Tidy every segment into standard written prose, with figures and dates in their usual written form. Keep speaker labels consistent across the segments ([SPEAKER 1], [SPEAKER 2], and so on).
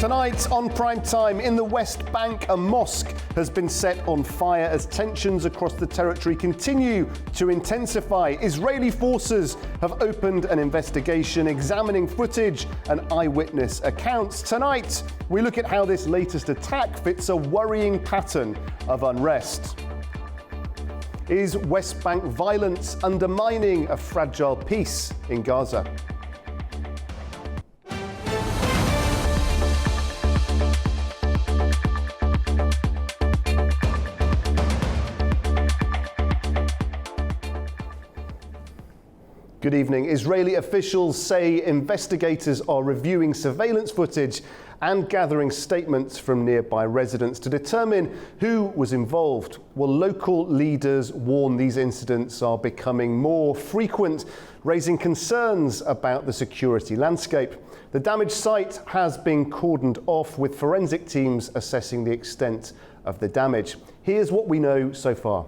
[SPEAKER 1] Tonight on Prime Time, in the West Bank, a mosque has been set on fire as tensions across the territory continue to intensify. Israeli forces have opened an investigation examining footage and eyewitness accounts. Tonight, we look at how this latest attack fits a worrying pattern of unrest. Is West Bank violence undermining a fragile peace in Gaza? Good evening. Israeli officials say investigators are reviewing surveillance footage and gathering statements from nearby residents to determine who was involved. Well, local leaders warn these incidents are becoming more frequent, raising concerns about the security landscape. The damaged site has been cordoned off, with forensic teams assessing the extent of the damage. Here's what we know so far.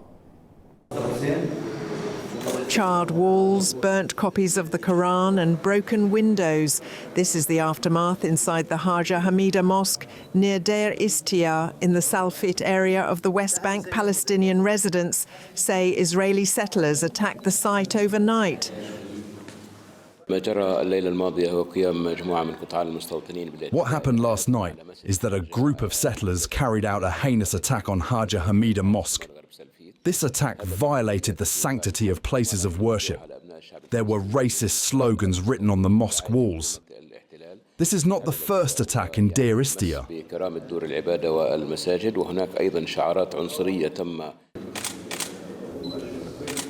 [SPEAKER 2] Charred walls, burnt copies of the Quran and broken windows. This is the aftermath inside the Haja Hamida Mosque near Deir Istia in the Salfit area of the West Bank. Palestinian residents say Israeli settlers attacked the site overnight.
[SPEAKER 3] What
[SPEAKER 4] happened last night is that a group of settlers carried out a heinous attack on Haja Hamida Mosque. This attack violated the sanctity of places of worship. There were racist slogans written on the mosque walls. This is not the first attack in Deir Istia.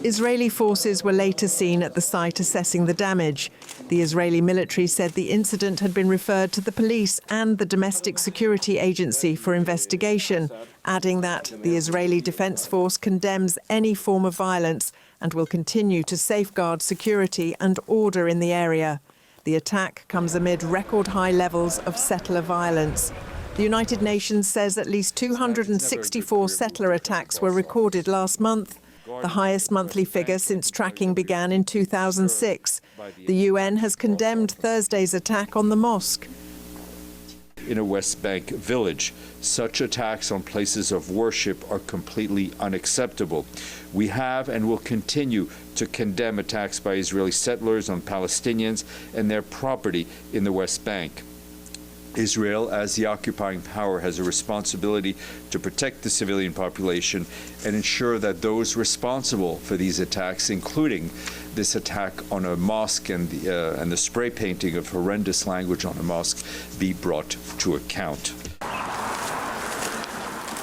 [SPEAKER 2] Israeli forces were later seen at the site assessing the damage. The Israeli military said the incident had been referred to the police and the Domestic Security Agency for investigation, adding that the Israeli Defense Force condemns any form of violence and will continue to safeguard security and order in the area. The attack comes amid record high levels of settler violence. The United Nations says at least 264 settler attacks were recorded last month, the highest monthly figure since tracking began in 2006. The UN has condemned Thursday's attack on the mosque.
[SPEAKER 5] In a West Bank village, such attacks on places of worship are completely unacceptable. We have and will continue to condemn attacks by Israeli settlers on Palestinians and their property in the West Bank. Israel, as the occupying power, has a responsibility to protect the civilian population and ensure that those responsible for these attacks, including this attack on a mosque and the spray painting of horrendous language on a mosque, be brought to account.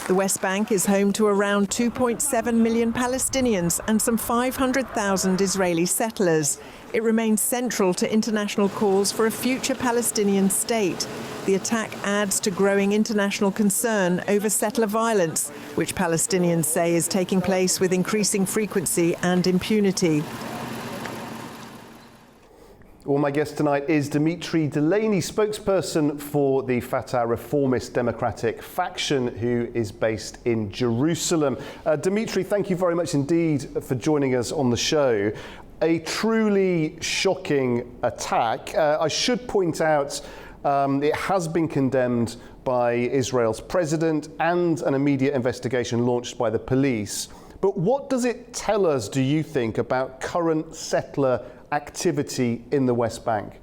[SPEAKER 2] The West Bank is home to around 2.7 million Palestinians and some 500,000 Israeli settlers. It remains central to international calls for a future Palestinian state. The attack adds to growing international concern over settler violence, which Palestinians say is taking place with increasing frequency and impunity.
[SPEAKER 1] Well, my guest tonight is Dimitri Delaney, spokesperson for the Fatah reformist democratic faction, who is based in Jerusalem. Dimitri, thank you very much indeed for joining us on the show. A truly shocking attack. I should point out it has been condemned by Israel's president and an immediate investigation launched by the police. But what does it tell us, do you think, about current settler activity in the West Bank?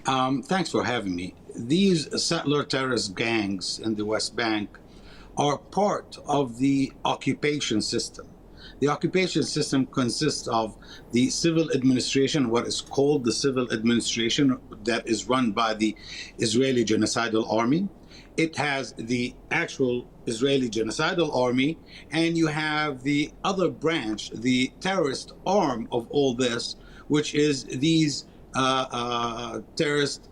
[SPEAKER 6] Thanks for having me. These settler terrorist gangs in the West Bank are part of the occupation system. The occupation system consists of the civil administration, what is called the civil administration, that is run by the Israeli Genocidal Army. It has the actual Israeli Genocidal Army, and you have the other branch, the terrorist arm of all this, which is these terrorist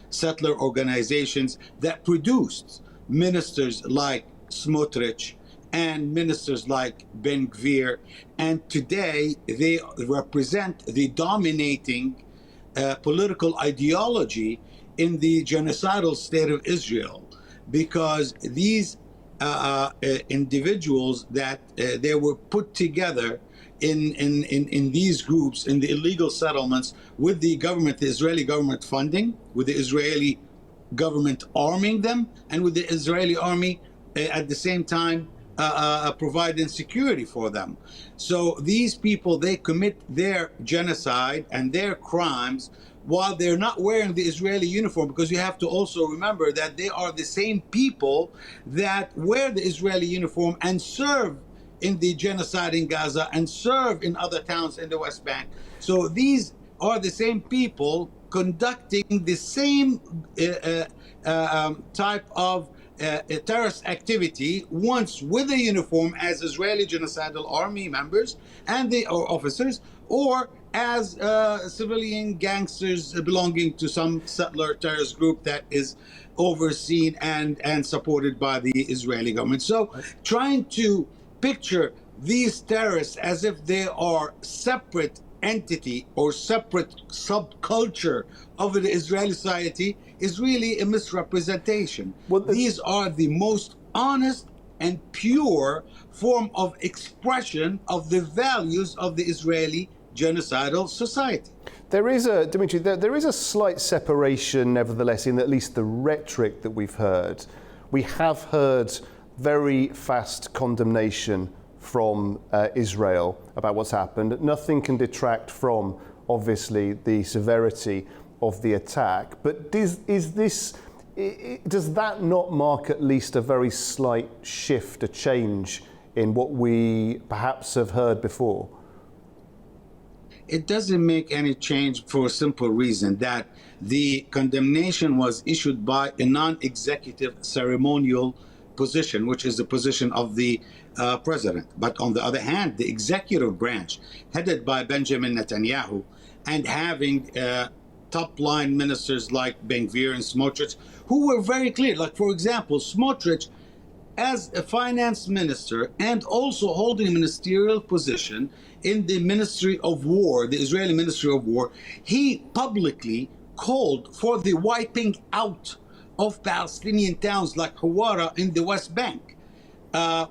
[SPEAKER 6] settler organizations that produced ministers like Smotrich and ministers like Ben Gvir, and today they represent the dominating political ideology in the genocidal state of Israel, because these individuals that they were put together in these groups, in the illegal settlements, with the government, the Israeli government funding, with the Israeli government arming them, and with the Israeli army at the same time providing security for them. So these people, they commit their genocide and their crimes while they're not wearing the Israeli uniform, because you have to also remember that they are the same people that wear the Israeli uniform and serve in the genocide in Gaza and serve in other towns in the West Bank. So these are the same people conducting the same type of terrorist activity, once with a uniform as Israeli genocidal army members and or officers, or as civilian gangsters belonging to some settler terrorist group that is overseen and supported by the Israeli government. So trying to picture these terrorists as if they are separate entity or separate subculture of the Israeli society is really a misrepresentation.
[SPEAKER 1] Well,
[SPEAKER 6] these are the most honest and pure form of expression of the values of the Israeli genocidal society.
[SPEAKER 1] There is a, Dimitri, there is a slight separation, nevertheless, in at least the rhetoric that we've heard. We have heard very fast condemnation from Israel about what's happened. Nothing can detract from, obviously, the severity of the attack. But does that not mark at least a very slight shift, a change in what we perhaps have heard before?
[SPEAKER 6] It doesn't make any change for a simple reason, that the condemnation was issued by a non-executive ceremonial position, which is the position of the president. But on the other hand, the executive branch, headed by Benjamin Netanyahu, and having top-line ministers like Ben Gvir and Smotrich, who were very clear. Like, for example, Smotrich, as a finance minister and also holding a ministerial position in the Ministry of War, the Israeli Ministry of War, he publicly called for the wiping out of Palestinian towns like Hawara in the West Bank,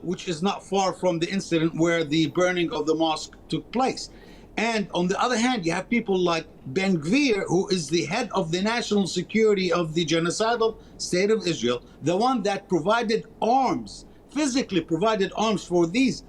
[SPEAKER 6] which is not far from the incident where the burning of the mosque took place. And on the other hand, you have people like Ben Gvir, who is the head of the national security of the genocidal state of Israel, the one that provided arms, physically provided arms for these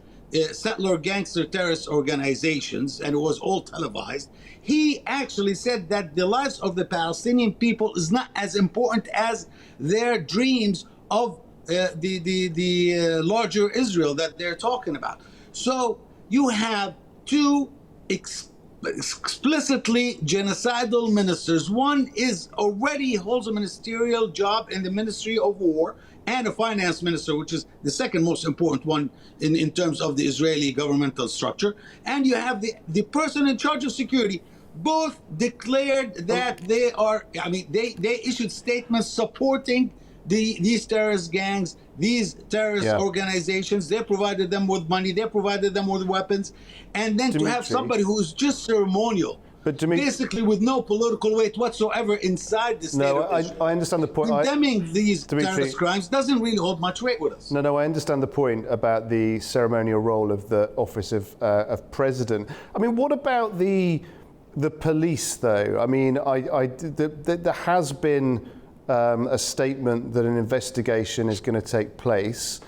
[SPEAKER 6] settler gangster terrorist organizations, and it was all televised. He actually said that the lives of the Palestinian people is not as important as their dreams of the larger Israel that they're talking about. So you have two explicitly genocidal ministers. One is already holds a ministerial job in the Ministry of War, and a finance minister, which is the second most important one in terms of the Israeli governmental structure. And you have the person in charge of security. Both declared that they are, they issued statements supporting these terrorist gangs, these terrorist organizations. They provided them with money, they provided them with weapons. And then Dimitri, to have somebody who is just ceremonial, but basically with no political weight whatsoever inside the state of Israel.
[SPEAKER 1] I understand the point.
[SPEAKER 6] Condemning these terrorist crimes doesn't really hold much weight with us.
[SPEAKER 1] No, I understand the point about the ceremonial role of the office of president. I mean, what about the police, though? I mean, there has been a statement that an investigation is going to take place.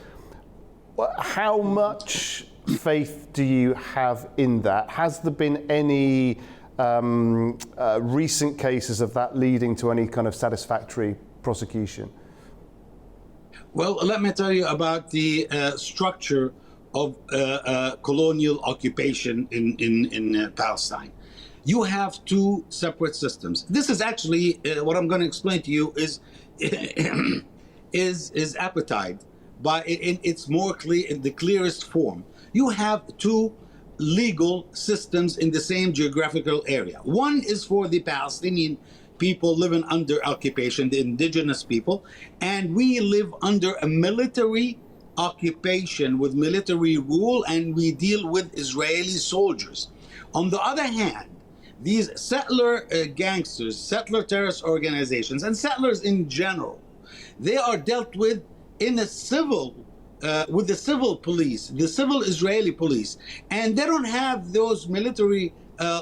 [SPEAKER 1] How much faith do you have in that? Has there been any recent cases of that leading to any kind of satisfactory prosecution?
[SPEAKER 6] Well, let me tell you about the structure of colonial occupation in Palestine. You have two separate systems. This is actually what I'm going to explain to you is appetite, but in its more clear, in the clearest form. You have two legal systems in the same geographical area. One is for the Palestinian people living under occupation, the indigenous people, and we live under a military occupation with military rule, and we deal with Israeli soldiers. On the other hand, these settler gangsters, settler terrorist organizations, and settlers in general, they are dealt with in a civil with the civil police, the civil Israeli police, and they don't have those military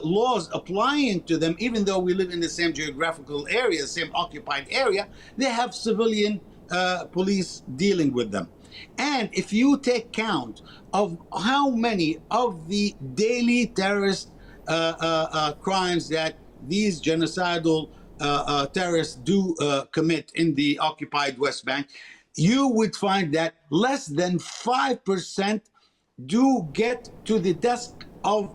[SPEAKER 6] laws applying to them, even though we live in the same geographical area, same occupied area. They have civilian police dealing with them. And if you take count of how many of the daily terrorist crimes that these genocidal terrorists do commit in the occupied West Bank, you would find that less than 5% do get to the desk of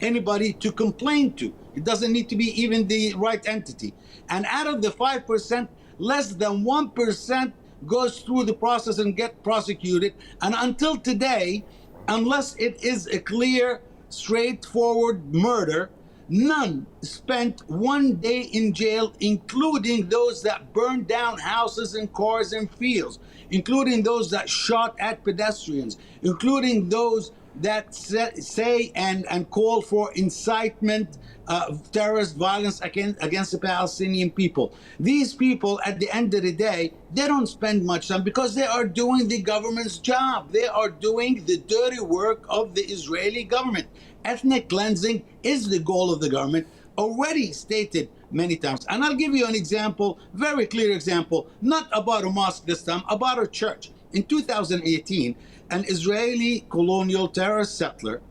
[SPEAKER 6] anybody to complain to. It doesn't need to be even the right entity. And out of the 5%, less than 1% goes through the process and get prosecuted. And until today, unless it is a clear, straightforward murder, none spent one day in jail, including those that burned down houses and cars and fields, including those that shot at pedestrians, including those that say and call for incitement of terrorist violence against the Palestinian people. These people, at the end of the day, they don't spend much time because they are doing the government's job. They are doing the dirty work of the Israeli government. Ethnic cleansing is the goal of the government, already stated many times. And I'll give you an example, very clear example, not about a mosque this time, about a church. In 2018, an Israeli colonial terrorist settler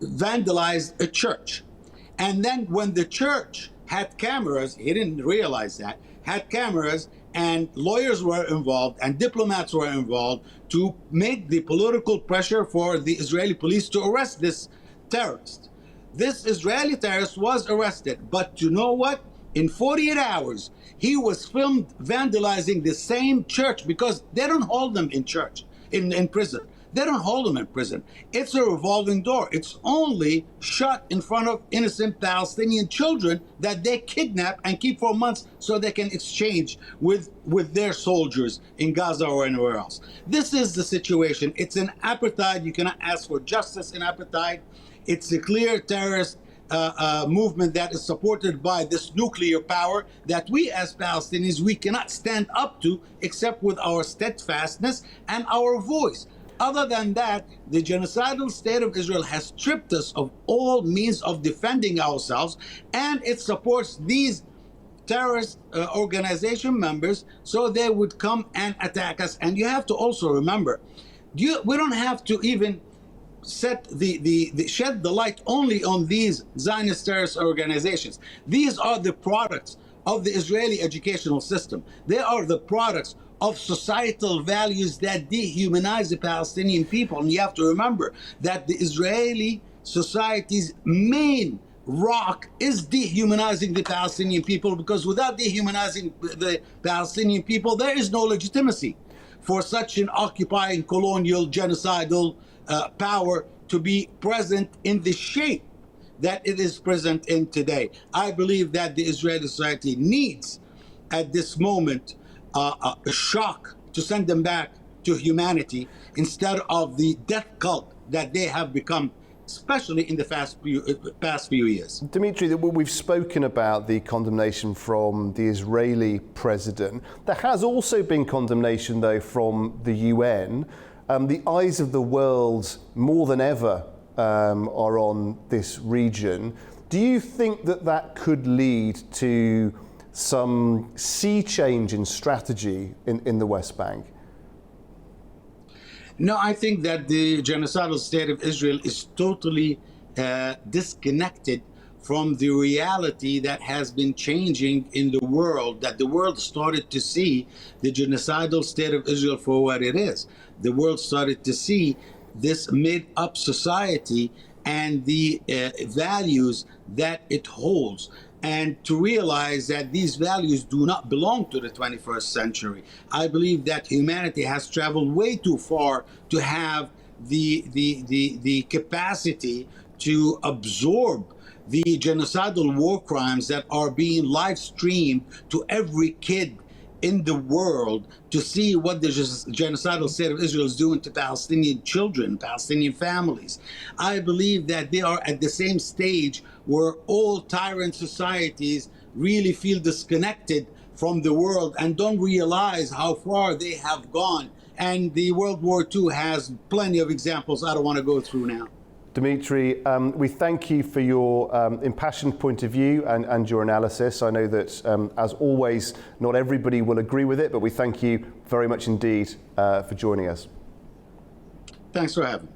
[SPEAKER 6] vandalized a church. And then when the church had cameras, he didn't realize that, had cameras, and lawyers were involved and diplomats were involved to make the political pressure for the Israeli police to arrest this terrorist. This Israeli terrorist was arrested, but you know what? In 48 hours, he was filmed vandalizing the same church, because they don't hold them in prison. They don't hold them in prison. It's a revolving door. It's only shot in front of innocent Palestinian children that they kidnap and keep for months so they can exchange with their soldiers in Gaza or anywhere else. This is the situation. It's an apartheid. You cannot ask for justice in apartheid. It's a clear terrorist movement that is supported by this nuclear power that we as Palestinians, we cannot stand up to except with our steadfastness and our voice. Other than that, the genocidal state of Israel has stripped us of all means of defending ourselves, and it supports these terrorist organization members so they would come and attack us. And you have to also remember, we don't have to even shed the light only on these Zionist terrorist organizations. These are the products of the Israeli educational system. They are the products of societal values that dehumanize the Palestinian people. And you have to remember that the Israeli society's main rock is dehumanizing the Palestinian people, because without dehumanizing the Palestinian people, there is no legitimacy for such an occupying colonial genocidal power to be present in the shape that it is present in today. I believe that the Israeli society needs at this moment a shock to send them back to humanity instead of the death cult that they have become, especially in the past few years.
[SPEAKER 1] Dimitri, we've spoken about the condemnation from the Israeli president. There has also been condemnation, though, from the UN. The eyes of the world, more than ever, are on this region. Do you think that could lead to some sea change in strategy in the West Bank?
[SPEAKER 6] No, I think that the genocidal state of Israel is totally disconnected from the reality that has been changing in the world, that the world started to see the genocidal state of Israel for what it is. The world started to see this made-up society and the values that it holds, and to realize that these values do not belong to the 21st century. I believe that humanity has traveled way too far to have the capacity to absorb the genocidal war crimes that are being live streamed to every kid in the world, to see what the genocidal state of Israel is doing to Palestinian children, Palestinian families. I believe that they are at the same stage where all tyrant societies really feel disconnected from the world and don't realize how far they have gone. And the World War II has plenty of examples I don't want to go through now.
[SPEAKER 1] Dimitri, we thank you for your impassioned point of view and your analysis. I know that, as always, not everybody will agree with it, but we thank you very much indeed for joining us.
[SPEAKER 6] Thanks for having me.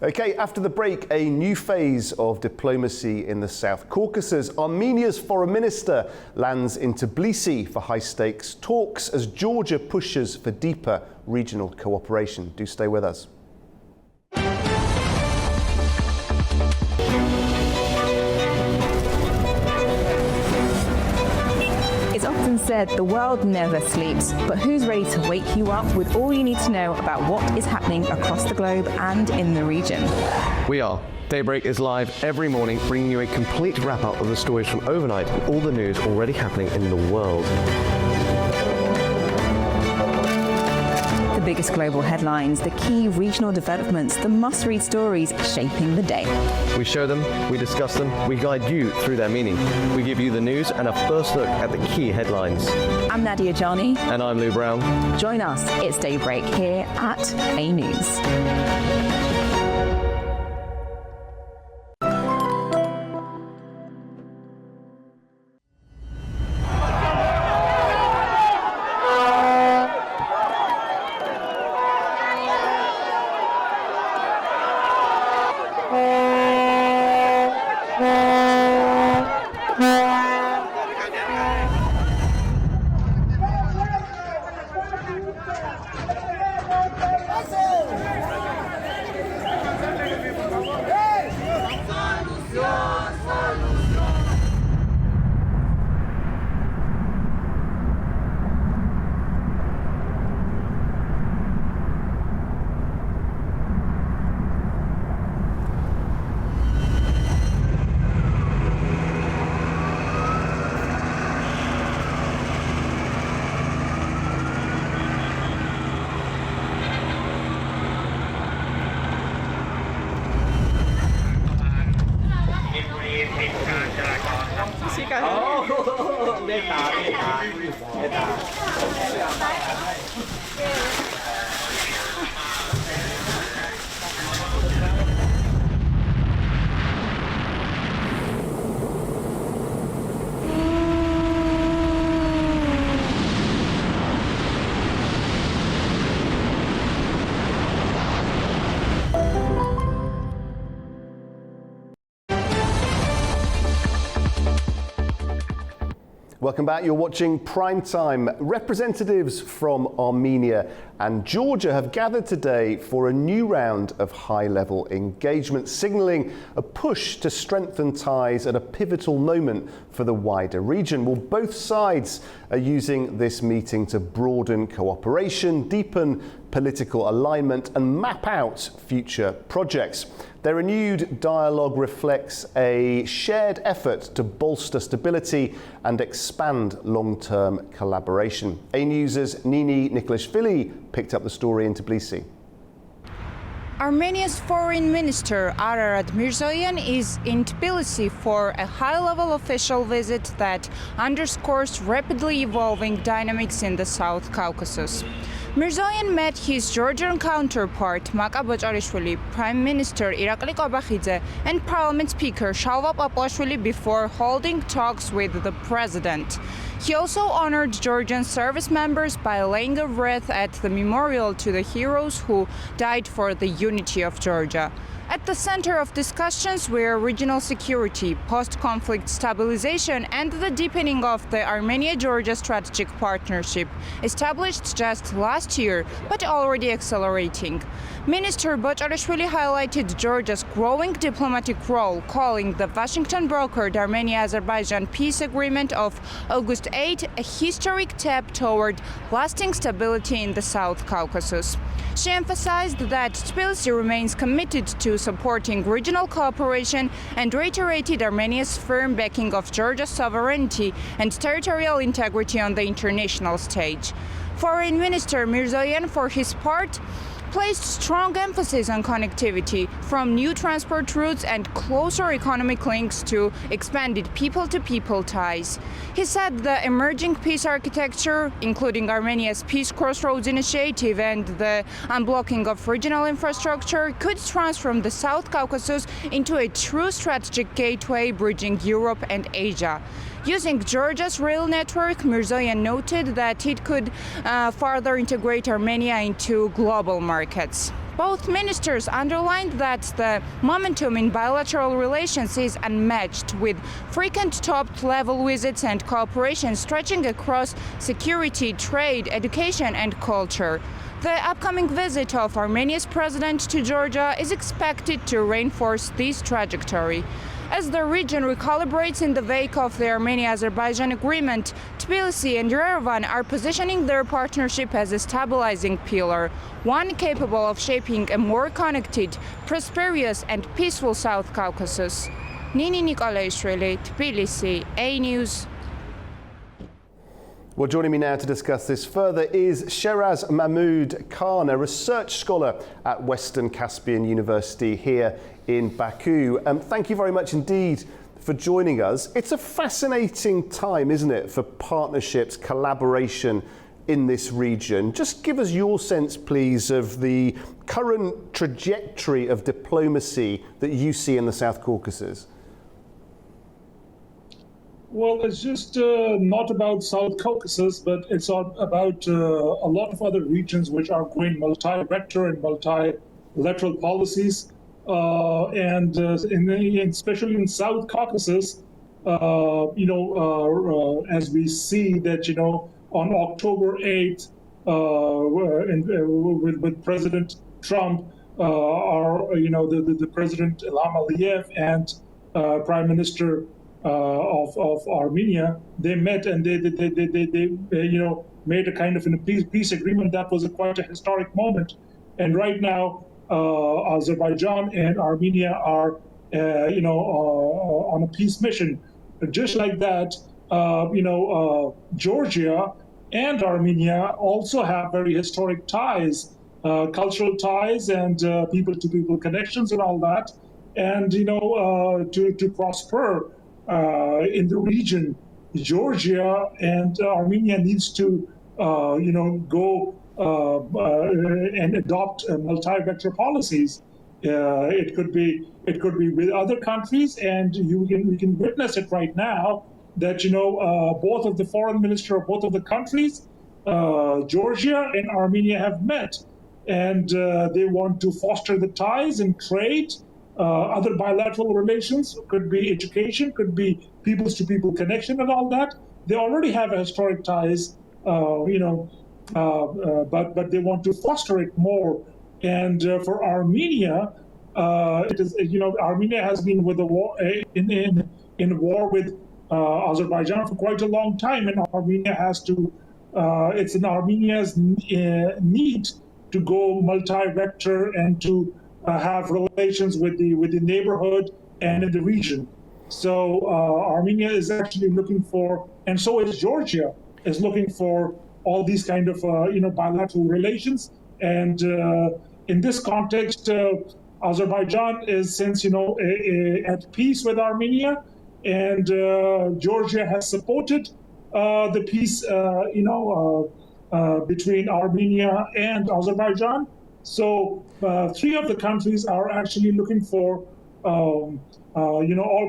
[SPEAKER 1] Okay, after the break, a new phase of diplomacy in the South Caucasus. Armenia's foreign minister lands in Tbilisi for high-stakes talks as Georgia pushes for deeper regional cooperation. Do stay with us.
[SPEAKER 7] It's often said the world never sleeps, but who's ready to wake you up with all you need to know about what is happening across the globe and in the region?
[SPEAKER 8] We are. Daybreak is live every morning, bringing you a complete wrap-up of the stories from overnight and all the news already happening in the world.
[SPEAKER 7] The biggest global headlines, the key regional developments, the must-read stories shaping the day.
[SPEAKER 8] We show them, we discuss them, we guide you through their meaning. We give you the news and a first look at the key headlines.
[SPEAKER 7] I'm Nadia Jani.
[SPEAKER 8] And I'm Lou Brown.
[SPEAKER 7] Join us, it's Daybreak here at AnewZ.
[SPEAKER 1] Welcome back. You're watching Primetime. Representatives from Armenia and Georgia have gathered today for a new round of high-level engagement, signalling a push to strengthen ties at a pivotal moment for the wider region. Well, both sides are using this meeting to broaden cooperation, deepen political alignment and map out future projects. Their renewed dialogue reflects a shared effort to bolster stability and expand long-term collaboration. AnewZ's Nini Nikolashvili picked up the story in Tbilisi.
[SPEAKER 9] Armenia's Foreign Minister Ararat Mirzoyan is in Tbilisi for a high-level official visit that underscores rapidly evolving dynamics in the South Caucasus. Mirzoyan met his Georgian counterpart Maka Bocarishvili, Prime Minister Irakli Qobakhidze and Parliament Speaker Shalva Papuashvili before holding talks with the president. He also honored Georgian service members by laying a wreath at the memorial to the heroes who died for the unity of Georgia. At the center of discussions were regional security, post-conflict stabilization and the deepening of the Armenia-Georgia strategic partnership, established just last year, but already accelerating. Minister Bocarishvili highlighted Georgia's growing diplomatic role, calling the Washington-brokered Armenia-Azerbaijan peace agreement of August 8 a historic step toward lasting stability in the South Caucasus. She emphasized that Tbilisi remains committed to supporting regional cooperation and reiterated Armenia's firm backing of Georgia's sovereignty and territorial integrity on the international stage. Foreign Minister Mirzoyan, for his part, placed strong emphasis on connectivity, from new transport routes and closer economic links to expanded people-to-people ties. He said the emerging peace architecture, including Armenia's Peace Crossroads initiative and the unblocking of regional infrastructure, could transform the South Caucasus into a true strategic gateway bridging Europe and Asia. Using Georgia's rail network, Mirzoyan noted that it could further integrate Armenia into global markets. Both ministers underlined that the momentum in bilateral relations is unmatched, with frequent top-level visits and cooperation stretching across security, trade, education and culture. The upcoming visit of Armenia's president to Georgia is expected to reinforce this trajectory. As the region recalibrates in the wake of the Armenia-Azerbaijan agreement, Tbilisi and Yerevan are positioning their partnership as a stabilizing pillar, one capable of shaping a more connected, prosperous and peaceful South Caucasus. Nini Nikolaishvili, Tbilisi, AnewZ.
[SPEAKER 1] Well, joining me now to discuss this further is Sheraz Mahmoud Khan, a research scholar at Western Caspian University here in Baku. Thank you very much indeed for joining us. It's a fascinating time, isn't it, for partnerships, collaboration in this region. Just give us your sense, please, of the current trajectory of diplomacy that you see in the South Caucasus.
[SPEAKER 10] Well, it's just not about South Caucasus, but it's about a lot of other regions which are going multi-vector and multilateral policies. Especially in South Caucasus, as we see that, on October 8th, with President Trump, the President Ilham Aliyev and Prime Minister of Armenia, they met and they made a kind of a peace agreement that was quite a historic moment. And right now, Azerbaijan and Armenia are, on a peace mission. Just like that, Georgia and Armenia also have very historic ties, cultural ties and people-to-people connections and all that. And, to prosper in the region, Georgia and Armenia needs to, go and adopt multi-vector policies. It could be with other countries, and we can witness it right now that both of the foreign minister of both of the countries, Georgia and Armenia, have met, and they want to foster the ties and trade. Other bilateral relations, could be education, could be people-to-people connection and all that. They already have historic ties, but they want to foster it more. And for Armenia, it is, Armenia has been with a war in war with Azerbaijan for quite a long time, and Armenia has to. It's in Armenia's need to go multi-vector and to have relations with the neighborhood and in the region. So Armenia is actually looking for, and so is Georgia, is looking for all these kind of bilateral relations. And in this context, Azerbaijan is since at peace with Armenia, and Georgia has supported the peace between Armenia and Azerbaijan. So three of the countries are actually looking for all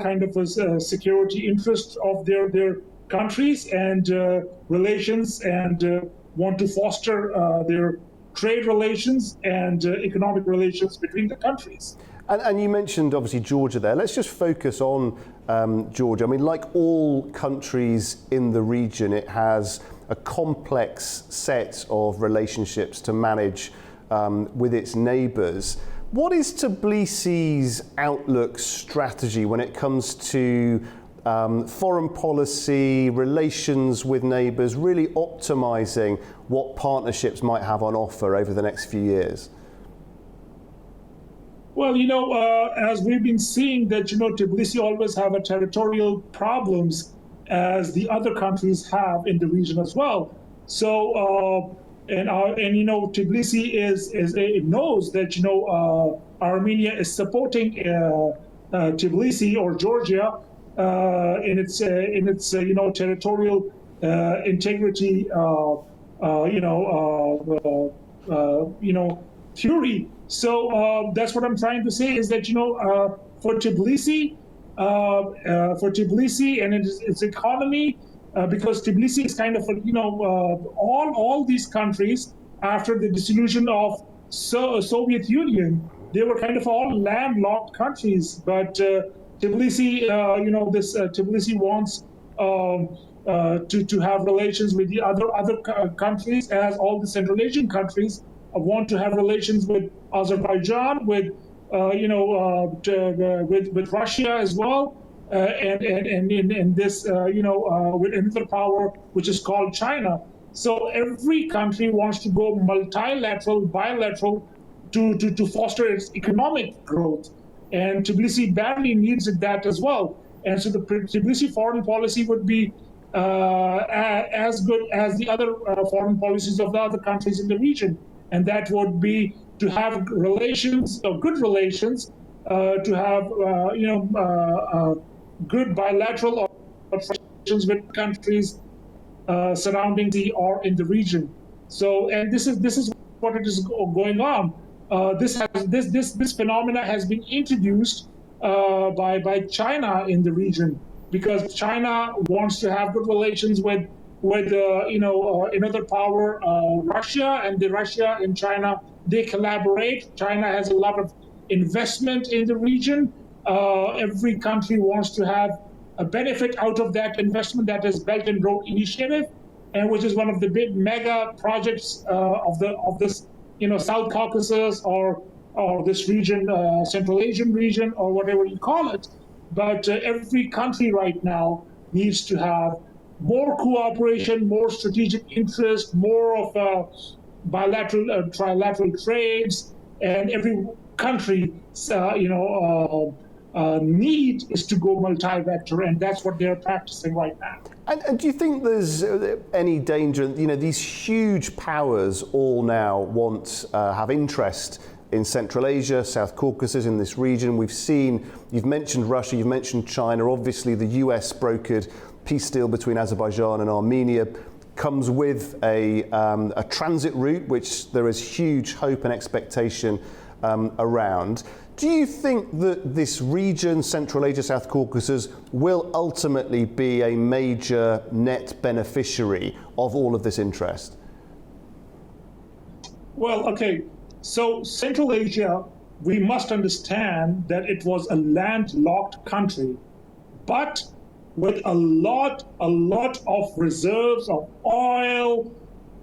[SPEAKER 10] kind of security interests of their countries and relations, and want to foster their trade relations and economic relations between the countries.
[SPEAKER 1] And you mentioned obviously Georgia there. Let's just focus on Georgia. I mean, like all countries in the region, it has a complex set of relationships to manage with its neighbours. What is Tbilisi's outlook strategy when it comes to foreign policy, relations with neighbours, really optimising what partnerships might have on offer over the next few years?
[SPEAKER 10] Well, as we've been seeing that, Tbilisi always have a territorial problems as the other countries have in the region as well. So and you know, Tbilisi it knows that, you know, Armenia is supporting Tbilisi or Georgia in its you know, territorial integrity you know, theory. So that's what I'm trying to say, is that, you know, for Tbilisi and its economy, because Tbilisi is kind of, you know, all these countries after the dissolution of Soviet Union, they were kind of all landlocked countries. But Tbilisi, you know, this Tbilisi wants to have relations with the other countries, as all the Central Asian countries want to have relations with Azerbaijan, with you know, with Russia as well, and this you know, with another power which is called China. So every country wants to go multilateral, bilateral to foster its economic growth, and Tbilisi badly needs that as well. And so the Tbilisi foreign policy would be as good as the other foreign policies of the other countries in the region, and that would be to have relations, good relations, to have you know, good bilateral relations with countries surrounding the or in the region. So, and this is what it is going on. This phenomena has been introduced by China in the region, because China wants to have good relations with you know, another power, Russia, and the Russia and China, they collaborate. China has a lot of investment in the region. Every country wants to have a benefit out of that investment, that is Belt and Road Initiative, and which is one of the big mega projects of this, you know, South Caucasus or this region, Central Asian region, or whatever you call it. But every country right now needs to have more cooperation, more strategic interest, more of bilateral, trilateral trades, and every country, you know, need is to go multi-vector, and that's what they're practicing right now.
[SPEAKER 1] And do you think there's any danger? You know, these huge powers all now have interest in Central Asia, South Caucasus, in this region. We've seen, you've mentioned Russia, you've mentioned China. Obviously, the US brokered peace deal between Azerbaijan and Armenia comes with a transit route, which there is huge hope and expectation around. Do you think that this region, Central Asia, South Caucasus, will ultimately be a major net beneficiary of all of this interest?
[SPEAKER 10] Well, okay. So Central Asia, we must understand that it was a landlocked country, but with a lot of reserves of oil,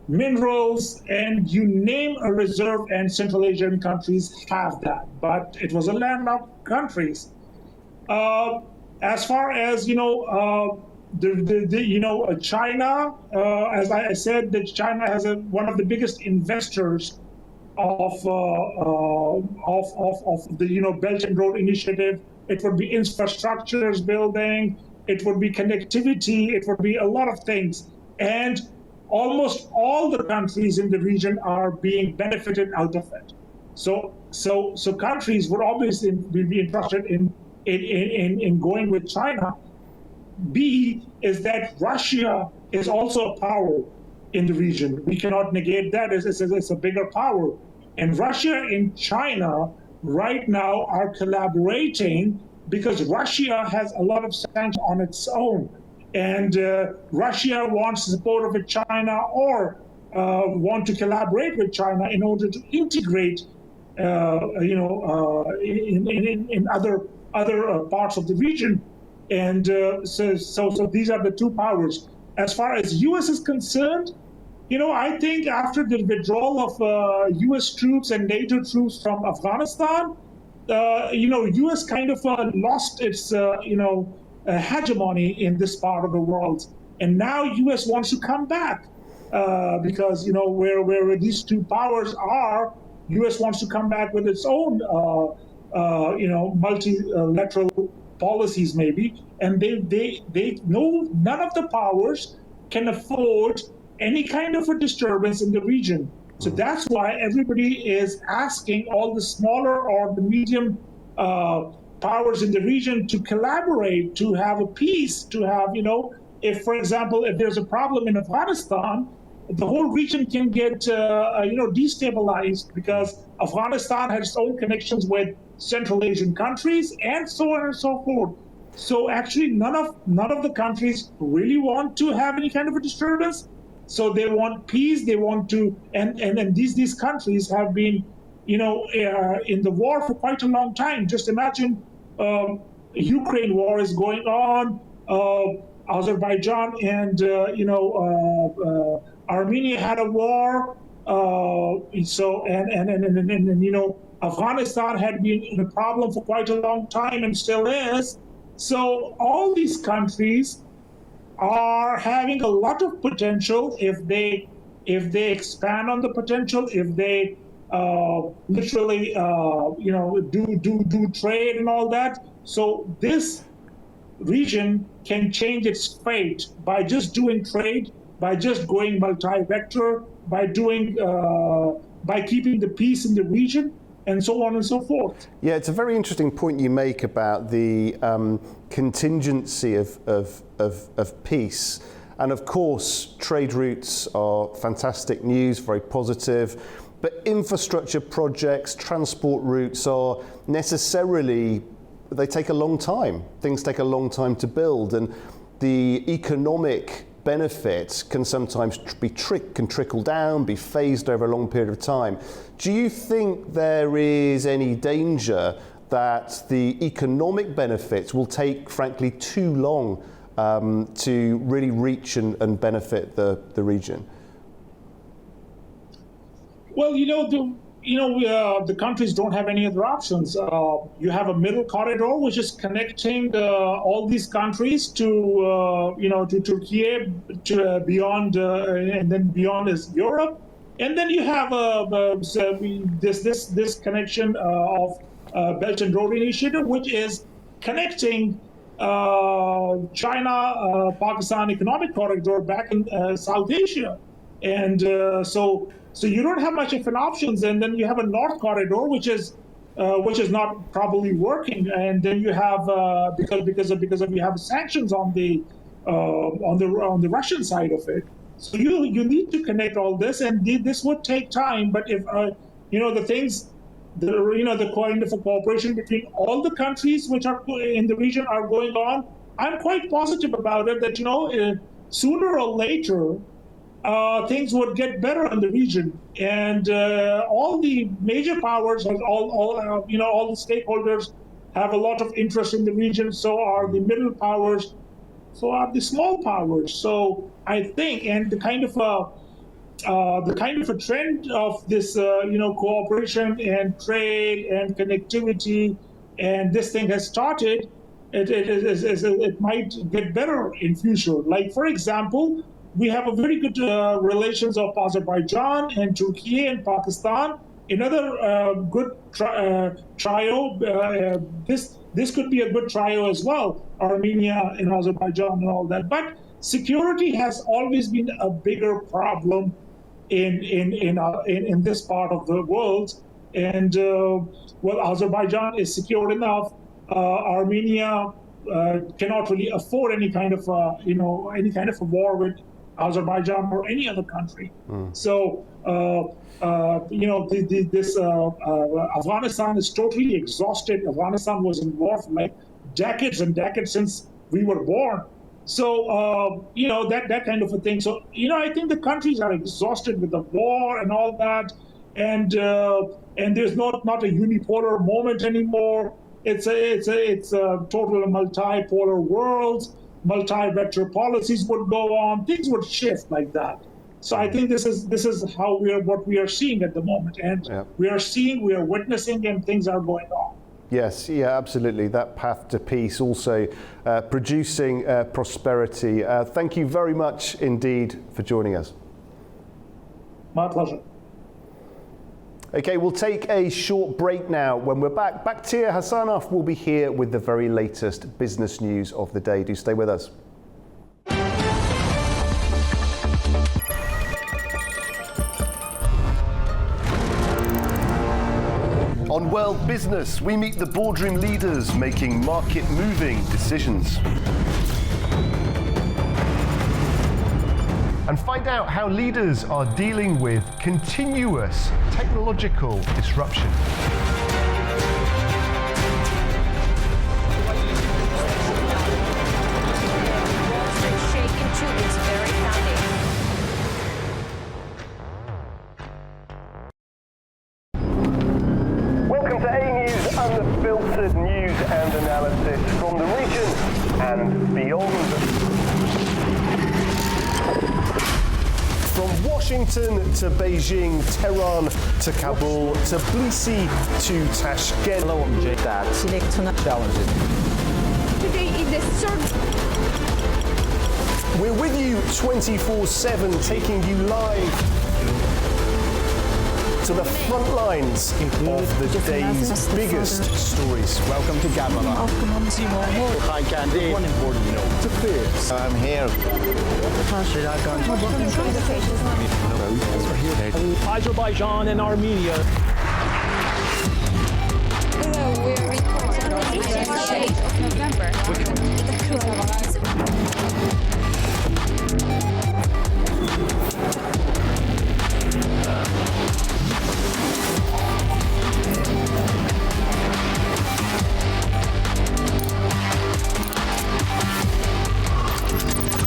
[SPEAKER 10] minerals, and you name a reserve, and Central Asian countries have that. But it was a landlocked countries. As far as, you know, China, as I said, that China has one of the biggest investors of the, you know, Belt and Road Initiative. It would be infrastructures building, it would be connectivity, it would be a lot of things. And almost all the countries in the region are being benefited out of it. So countries would obviously be interested in going with China. B is that Russia is also a power in the region. We cannot negate that. It's a bigger power. And Russia and China right now are collaborating because Russia has a lot of sanctions on its own. And Russia wants support of China, or want to collaborate with China in order to integrate, you know, in other parts of the region. And so these are the two powers. As far as U.S. is concerned, you know, I think after the withdrawal of U.S. troops and NATO troops from Afghanistan, you know, U.S. kind of lost its, you know, hegemony in this part of the world. And now U.S. wants to come back because, you know, where these two powers are, U.S. wants to come back with its own, you know, multilateral policies maybe. And they know none of the powers can afford any kind of a disturbance in the region. So that's why everybody is asking all the smaller or the medium powers in the region to collaborate, to have a peace, to have, if, for example, if there's a problem in Afghanistan, the whole region can get, destabilized because Afghanistan has its own connections with Central Asian countries and so on and so forth. So actually, none of the countries really want to have any kind of a disturbance. So they want peace. They want to, and these countries have been, in the war for quite a long time. Just imagine, Ukraine war is going on. Azerbaijan and Armenia had a war. Afghanistan had been in a problem for quite a long time and still is. So all these countries are having a lot of potential if they expand on the potential, if they literally do trade and all that. So this region can change its fate by just doing trade, by just going multi-vector, by keeping the peace in the region, and so on and so forth.
[SPEAKER 1] Yeah, it's a very interesting point you make about the contingency of peace. And of course, trade routes are fantastic news, very positive. But infrastructure projects, transport routes are necessarily, they take a long time. Things take a long time to build. And the economic benefit can sometimes can trickle down, be phased over a long period of time. Do you think there is any danger that the economic benefits will take, frankly, too long to really reach and benefit the region?
[SPEAKER 10] Well, the countries don't have any other options. You have a middle corridor which is connecting all these countries to Turkey, to beyond, and then beyond is Europe, and then you have this connection of Belt and Road Initiative, which is connecting China, Pakistan economic corridor back in South Asia, and so you don't have much of an options. And then you have a North corridor, which is not probably working, and then you have because of you have sanctions on the Russian side of it. So you need to connect all this, and this would take time. But if the kind of a cooperation between all the countries which are in the region are going on, I'm quite positive about it. That sooner or later, things would get better in the region, and all the major powers, all the stakeholders have a lot of interest in the region. So are the middle powers, so are the small powers. So I think, and the kind of a trend of this, cooperation and trade and connectivity, and this thing has started. It might get better in future. Like, for example, we have a very good relations of Azerbaijan and Turkey and Pakistan. Another good trio. This could be a good trio as well. Armenia and Azerbaijan and all that. But security has always been a bigger problem in this part of the world. And Azerbaijan is secure enough. Armenia cannot really afford any kind of a war with Azerbaijan or any other country. So Afghanistan is totally exhausted. Afghanistan was in war for like decades and decades since we were born. So that kind of a thing. So I think the countries are exhausted with the war and all that, and there's not a unipolar moment anymore. It's a total multipolar world. Multi-vector policies would go on. Things would shift like that. So I think this is how what we are seeing at the moment, and we are witnessing, and things are going on.
[SPEAKER 1] Yes, yeah, absolutely. That path to peace, also producing prosperity. Thank you very much indeed for joining us.
[SPEAKER 10] My pleasure.
[SPEAKER 1] Okay, we'll take a short break now. When we're back, Bakhtir Hassanov will be here with the very latest business news of the day. Do stay with us. World Business, we meet the boardroom leaders making market-moving decisions. And find out how leaders are dealing with continuous technological disruption. Welcome to AnewZ, unfiltered news and analysis from the region and beyond. From Washington to Beijing, Tehran to Kabul, to Tbilisi to Tashkent.
[SPEAKER 11] Today is the third.
[SPEAKER 1] We're with you 24/7, taking you live to the front lines of the day's biggest stories.
[SPEAKER 12] Welcome to Gabala. Hi, Candy. One important note to this. I'm here.
[SPEAKER 13] Azerbaijan and Armenia.
[SPEAKER 11] Hello, we're recording the shade of November.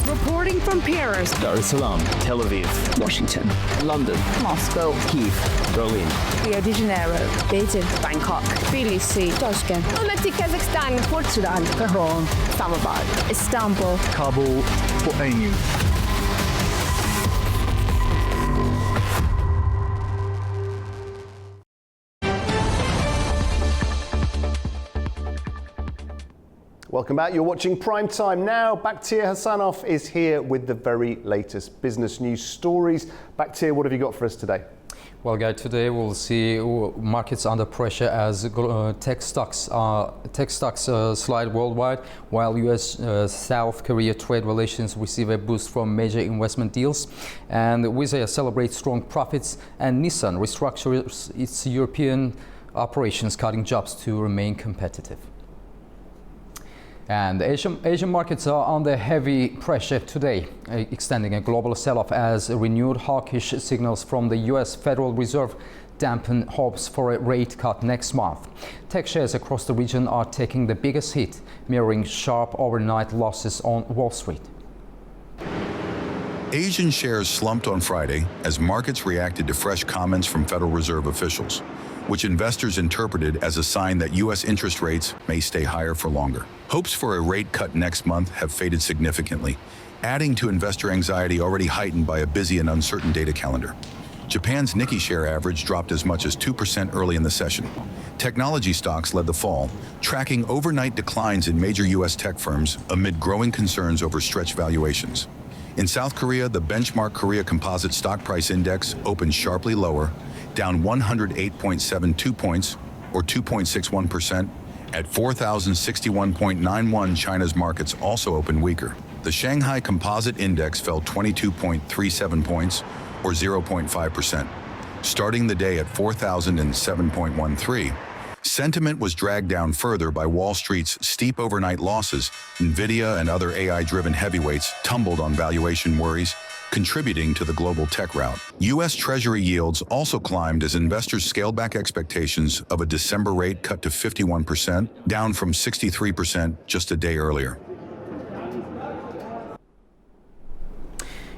[SPEAKER 14] Reporting from Paris,
[SPEAKER 15] Dar es Salaam, Tel Aviv,
[SPEAKER 14] Washington,
[SPEAKER 15] London,
[SPEAKER 7] Moscow,
[SPEAKER 15] Kyiv, Berlin,
[SPEAKER 7] Rio de Janeiro, Beijing, Bangkok, Tbilisi, Tashkent, Almaty, Kazakhstan, Port Sudan, Tehran, Islamabad, Istanbul,
[SPEAKER 12] Kabul for AnewZ.
[SPEAKER 1] Welcome back. You're watching Primetime now. Bakhtir Hassanov is here with the very latest business news stories. Bakhtir, what have you got for us today?
[SPEAKER 16] Well, Guy, today we'll see markets under pressure as tech stocks slide worldwide, while U.S.-South Korea trade relations receive a boost from major investment deals, and Wizz Air celebrates strong profits, and Nissan restructures its European operations, cutting jobs to remain competitive. And Asian markets are under heavy pressure today, extending a global sell-off as renewed hawkish signals from the U.S. Federal Reserve dampen hopes for a rate cut next month. Tech shares across the region are taking the biggest hit, mirroring sharp overnight losses on Wall Street.
[SPEAKER 17] Asian shares slumped on Friday as markets reacted to fresh comments from Federal Reserve officials, which investors interpreted as a sign that U.S. interest rates may stay higher for longer. Hopes for a rate cut next month have faded significantly, adding to investor anxiety already heightened by a busy and uncertain data calendar. Japan's Nikkei share average dropped as much as 2% early in the session. Technology stocks led the fall, tracking overnight declines in major U.S. tech firms amid growing concerns over stretched valuations. In South Korea, the benchmark Korea Composite Stock Price Index opened sharply lower, down 108.72 points, or 2.61%, at 4,061.91. China's markets also opened weaker. The Shanghai Composite Index fell 22.37 points, or 0.5%, starting the day at 4,007.13. Sentiment was dragged down further by Wall Street's steep overnight losses. Nvidia and other AI-driven heavyweights tumbled on valuation worries, contributing to the global tech rout. U.S. Treasury yields also climbed as investors scaled back expectations of a December rate cut to 51%, down from 63% just a day earlier.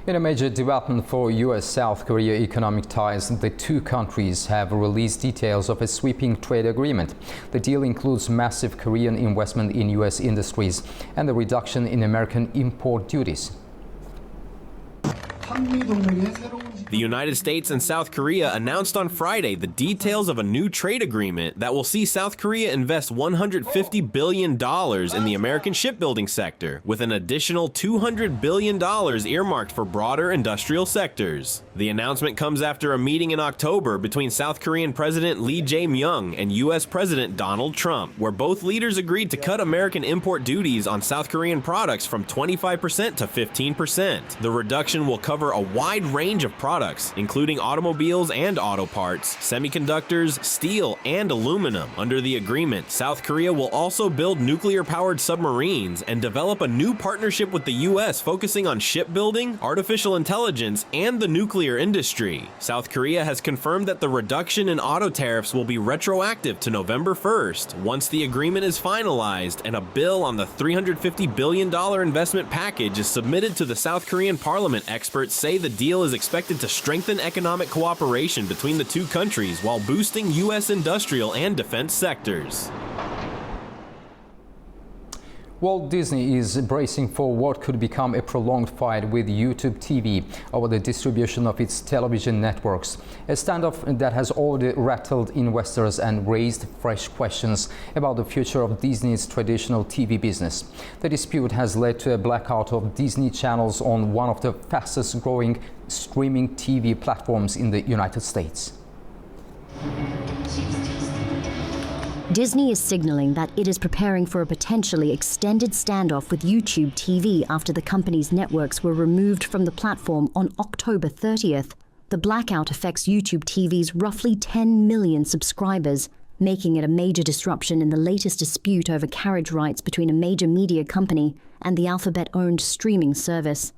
[SPEAKER 16] In a major development for U.S.-South Korea economic ties, the two countries have released details of a sweeping trade agreement. The deal includes massive Korean investment in U.S. industries and the reduction in American import duties.
[SPEAKER 18] The United States and South Korea announced on Friday the details of a new trade agreement that will see South Korea invest $150 billion in the American shipbuilding sector, with an additional $200 billion earmarked for broader industrial sectors. The announcement comes after a meeting in October between South Korean President Lee Jae-myung and U.S. President Donald Trump, where both leaders agreed to cut American import duties on South Korean products from 25% to 15%. The reduction will cover cover a wide range of products, including automobiles and auto parts, semiconductors, steel, and aluminum. Under the agreement, South Korea will also build nuclear-powered submarines and develop a new partnership with the U.S. focusing on shipbuilding, artificial intelligence, and the nuclear industry. South Korea has confirmed that the reduction in auto tariffs will be retroactive to November 1st, once the agreement is finalized and a bill on the $350 billion investment package is submitted to the South Korean parliament. Experts say the deal is expected to strengthen economic cooperation between the two countries while boosting U.S. industrial and defense sectors.
[SPEAKER 16] Walt Disney is bracing for what could become a prolonged fight with YouTube TV over the distribution of its television networks, a standoff that has already rattled investors and raised fresh questions about the future of Disney's traditional TV business. The dispute has led to a blackout of Disney channels on one of the fastest growing streaming TV platforms in the United States.
[SPEAKER 19] Disney is signaling that it is preparing for a potentially extended standoff with YouTube TV after the company's networks were removed from the platform on October 30th. The blackout affects YouTube TV's roughly 10 million subscribers, making it a major disruption in the latest dispute over carriage rights between a major media company and the Alphabet-owned streaming service.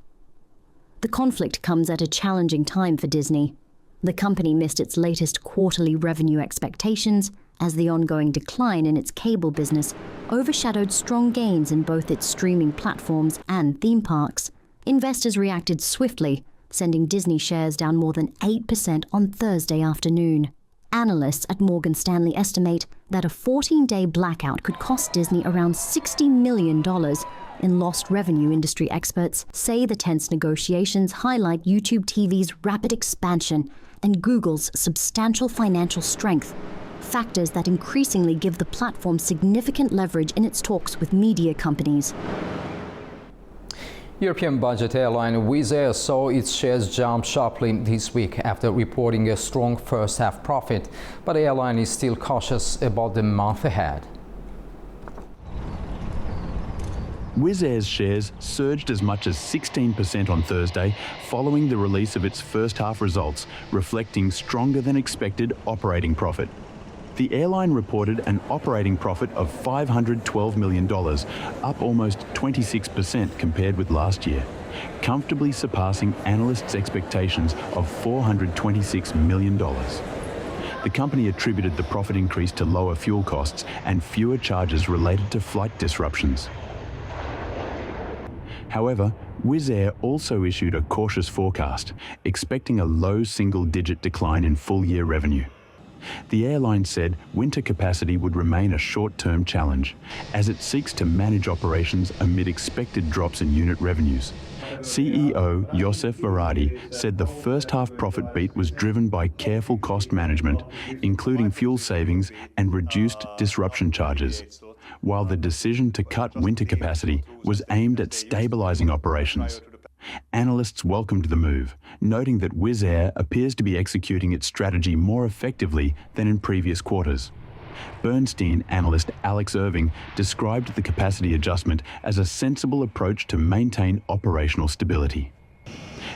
[SPEAKER 19] The conflict comes at a challenging time for Disney. The company missed its latest quarterly revenue expectations as the ongoing decline in its cable business overshadowed strong gains in both its streaming platforms and theme parks. Investors reacted swiftly, sending Disney shares down more than 8% on Thursday afternoon. Analysts at Morgan Stanley estimate that a 14-day blackout could cost Disney around $60 million in lost revenue. Industry experts say the tense negotiations highlight YouTube TV's rapid expansion and Google's substantial financial strength, factors that increasingly give the platform significant leverage in its talks with media companies.
[SPEAKER 16] European budget airline Wizz Air saw its shares jump sharply this week after reporting a strong first-half profit, but the airline is still cautious about the month ahead.
[SPEAKER 20] Wizz Air's shares surged as much as 16% on Thursday following the release of its first-half results, reflecting stronger than expected operating profit. The airline reported an operating profit of $512 million, up almost 26% compared with last year, comfortably surpassing analysts' expectations of $426 million. The company attributed the profit increase to lower fuel costs and fewer charges related to flight disruptions. However, Wizz Air also issued a cautious forecast, expecting a low single-digit decline in full-year revenue. The airline said winter capacity would remain a short-term challenge, as it seeks to manage operations amid expected drops in unit revenues. CEO József Váradi said the first-half profit beat was driven by careful cost management, including fuel savings and reduced disruption charges, while the decision to cut winter capacity was aimed at stabilizing operations. Analysts welcomed the move, noting that Wizz Air appears to be executing its strategy more effectively than in previous quarters. Bernstein analyst Alex Irving described the capacity adjustment as a sensible approach to maintain operational stability.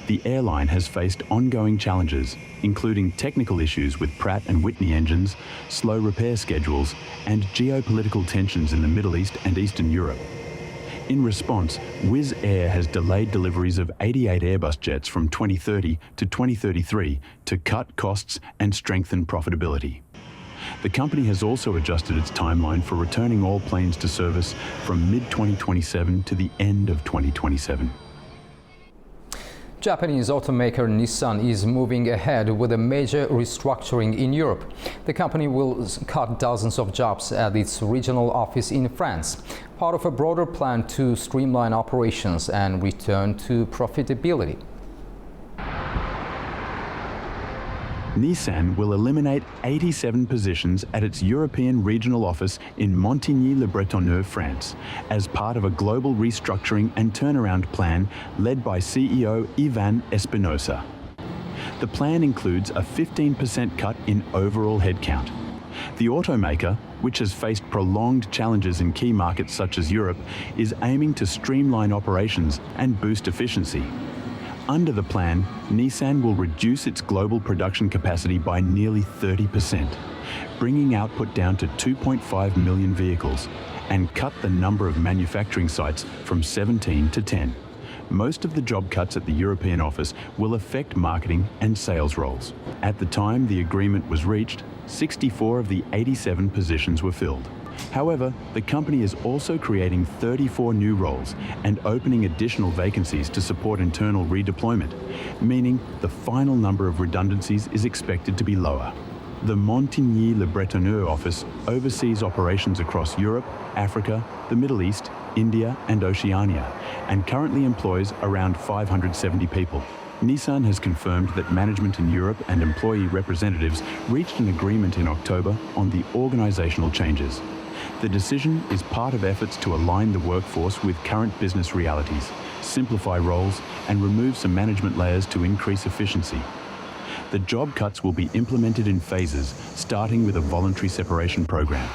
[SPEAKER 20] The airline has faced ongoing challenges, including technical issues with Pratt & Whitney engines, slow repair schedules, and geopolitical tensions in the Middle East and Eastern Europe. In response, Wizz Air has delayed deliveries of 88 Airbus jets from 2030 to 2033 to cut costs and strengthen profitability. The company has also adjusted its timeline for returning all planes to service from mid-2027 to the end of 2027.
[SPEAKER 16] Japanese automaker Nissan is moving ahead with a major restructuring in Europe. The company will cut dozens of jobs at its regional office in France, part of a broader plan to streamline operations and return to profitability.
[SPEAKER 20] Nissan will eliminate 87 positions at its European regional office in Montigny-le-Bretonneux, France, as part of a global restructuring and turnaround plan led by CEO Ivan Espinosa. The plan includes a 15% cut in overall headcount. The automaker, which has faced prolonged challenges in key markets such as Europe, is aiming to streamline operations and boost efficiency. Under the plan, Nissan will reduce its global production capacity by nearly 30%, bringing output down to 2.5 million vehicles, and cut the number of manufacturing sites from 17 to 10. Most of the job cuts at the European office will affect marketing and sales roles. At the time the agreement was reached, 64 of the 87 positions were filled. However, the company is also creating 34 new roles and opening additional vacancies to support internal redeployment, meaning the final number of redundancies is expected to be lower. The Montigny-le-Bretonneux office oversees operations across Europe, Africa, the Middle East, India and Oceania, and currently employs around 570 people. Nissan has confirmed that management in Europe and employee representatives reached an agreement in October on the organizational changes. The decision is part of efforts to align the workforce with current business realities, simplify roles, and remove some management layers to increase efficiency. The job cuts will be implemented in phases, starting with a voluntary separation program.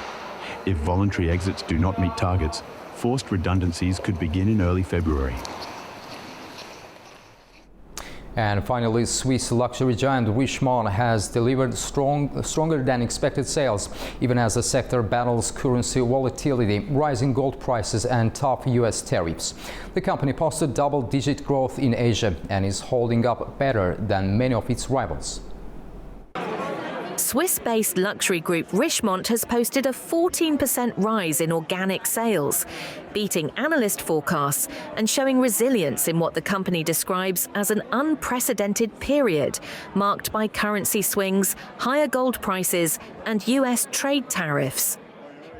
[SPEAKER 20] If voluntary exits do not meet targets, forced redundancies could begin in early February.
[SPEAKER 16] And finally, Swiss luxury giant Richemont has delivered stronger than expected sales, even as the sector battles currency volatility, rising gold prices and tough US tariffs. The company posted double-digit growth in Asia and is holding up better than many of its rivals.
[SPEAKER 21] Swiss-based luxury group Richemont has posted a 14% rise in organic sales, beating analyst forecasts and showing resilience in what the company describes as an unprecedented period, marked by currency swings, higher gold prices and US trade tariffs.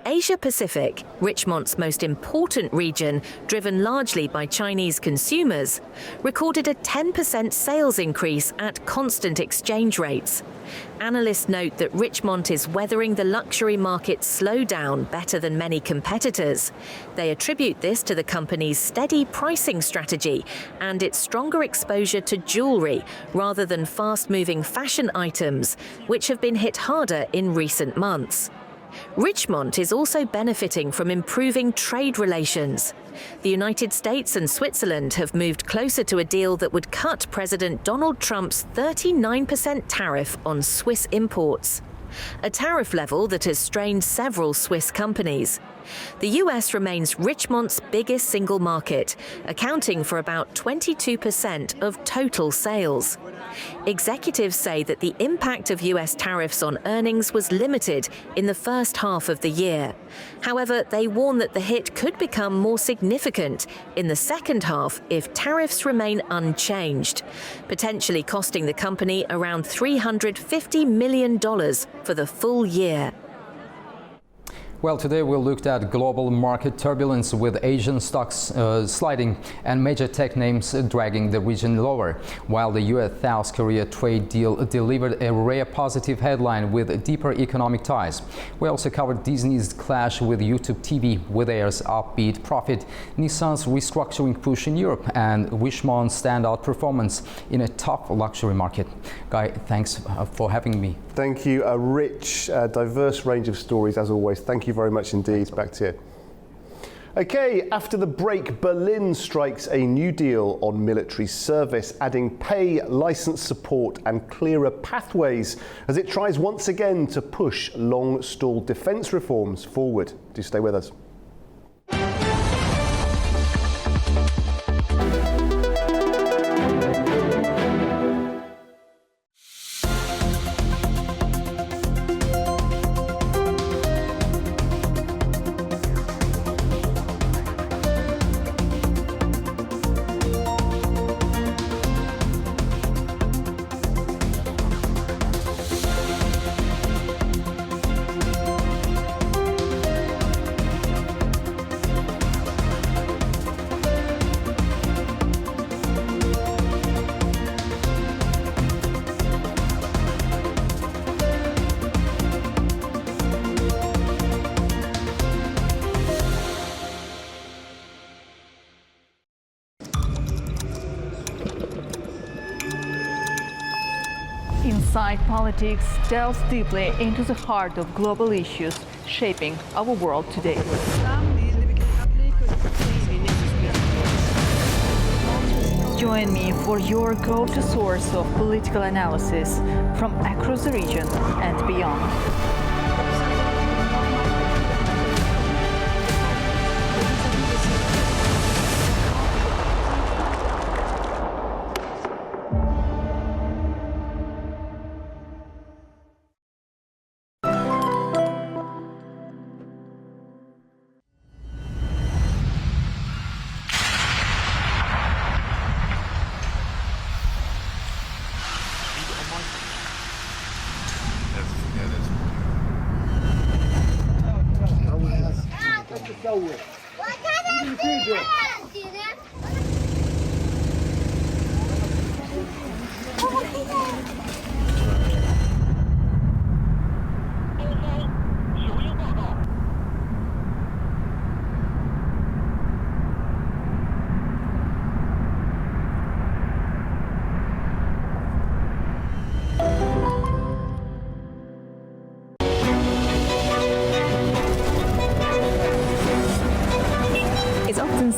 [SPEAKER 21] Asia Pacific, Richemont's most important region, driven largely by Chinese consumers, recorded a 10% sales increase at constant exchange rates. Analysts note that Richemont is weathering the luxury market's slowdown better than many competitors. They attribute this to the company's steady pricing strategy and its stronger exposure to jewelry rather than fast-moving fashion items, which have been hit harder in recent months. Richemont is also benefiting from improving trade relations. The United States and Switzerland have moved closer to a deal that would cut President Donald Trump's 39% tariff on Swiss imports, a tariff level that has strained several Swiss companies. The US remains Richemont's biggest single market, accounting for about 22% of total sales. Executives say that the impact of US tariffs on earnings was limited in the first half of the year. However, they warn that the hit could become more significant in the second half if tariffs remain unchanged, potentially costing the company around $350 million for the full year.
[SPEAKER 16] Well, today we looked at global market turbulence with Asian stocks sliding and major tech names dragging the region lower, while the US-South Korea trade deal delivered a rare positive headline with deeper economic ties. We also covered Disney's clash with YouTube TV, Withere's upbeat profit, Nissan's restructuring push in Europe, and Richemont's standout performance in a tough luxury market. Guy, thanks for having me.
[SPEAKER 1] Thank you. A rich, diverse range of stories, as always. Thank you very much indeed. Back to you. Okay, after the break, Berlin strikes a new deal on military service, adding pay, license support and clearer pathways as it tries once again to push long-stalled defence reforms forward. Do stay with us.
[SPEAKER 22] Inside Politics delves deeply into the heart of global issues shaping our world today. Join me for your go-to source of political analysis from across the region and beyond.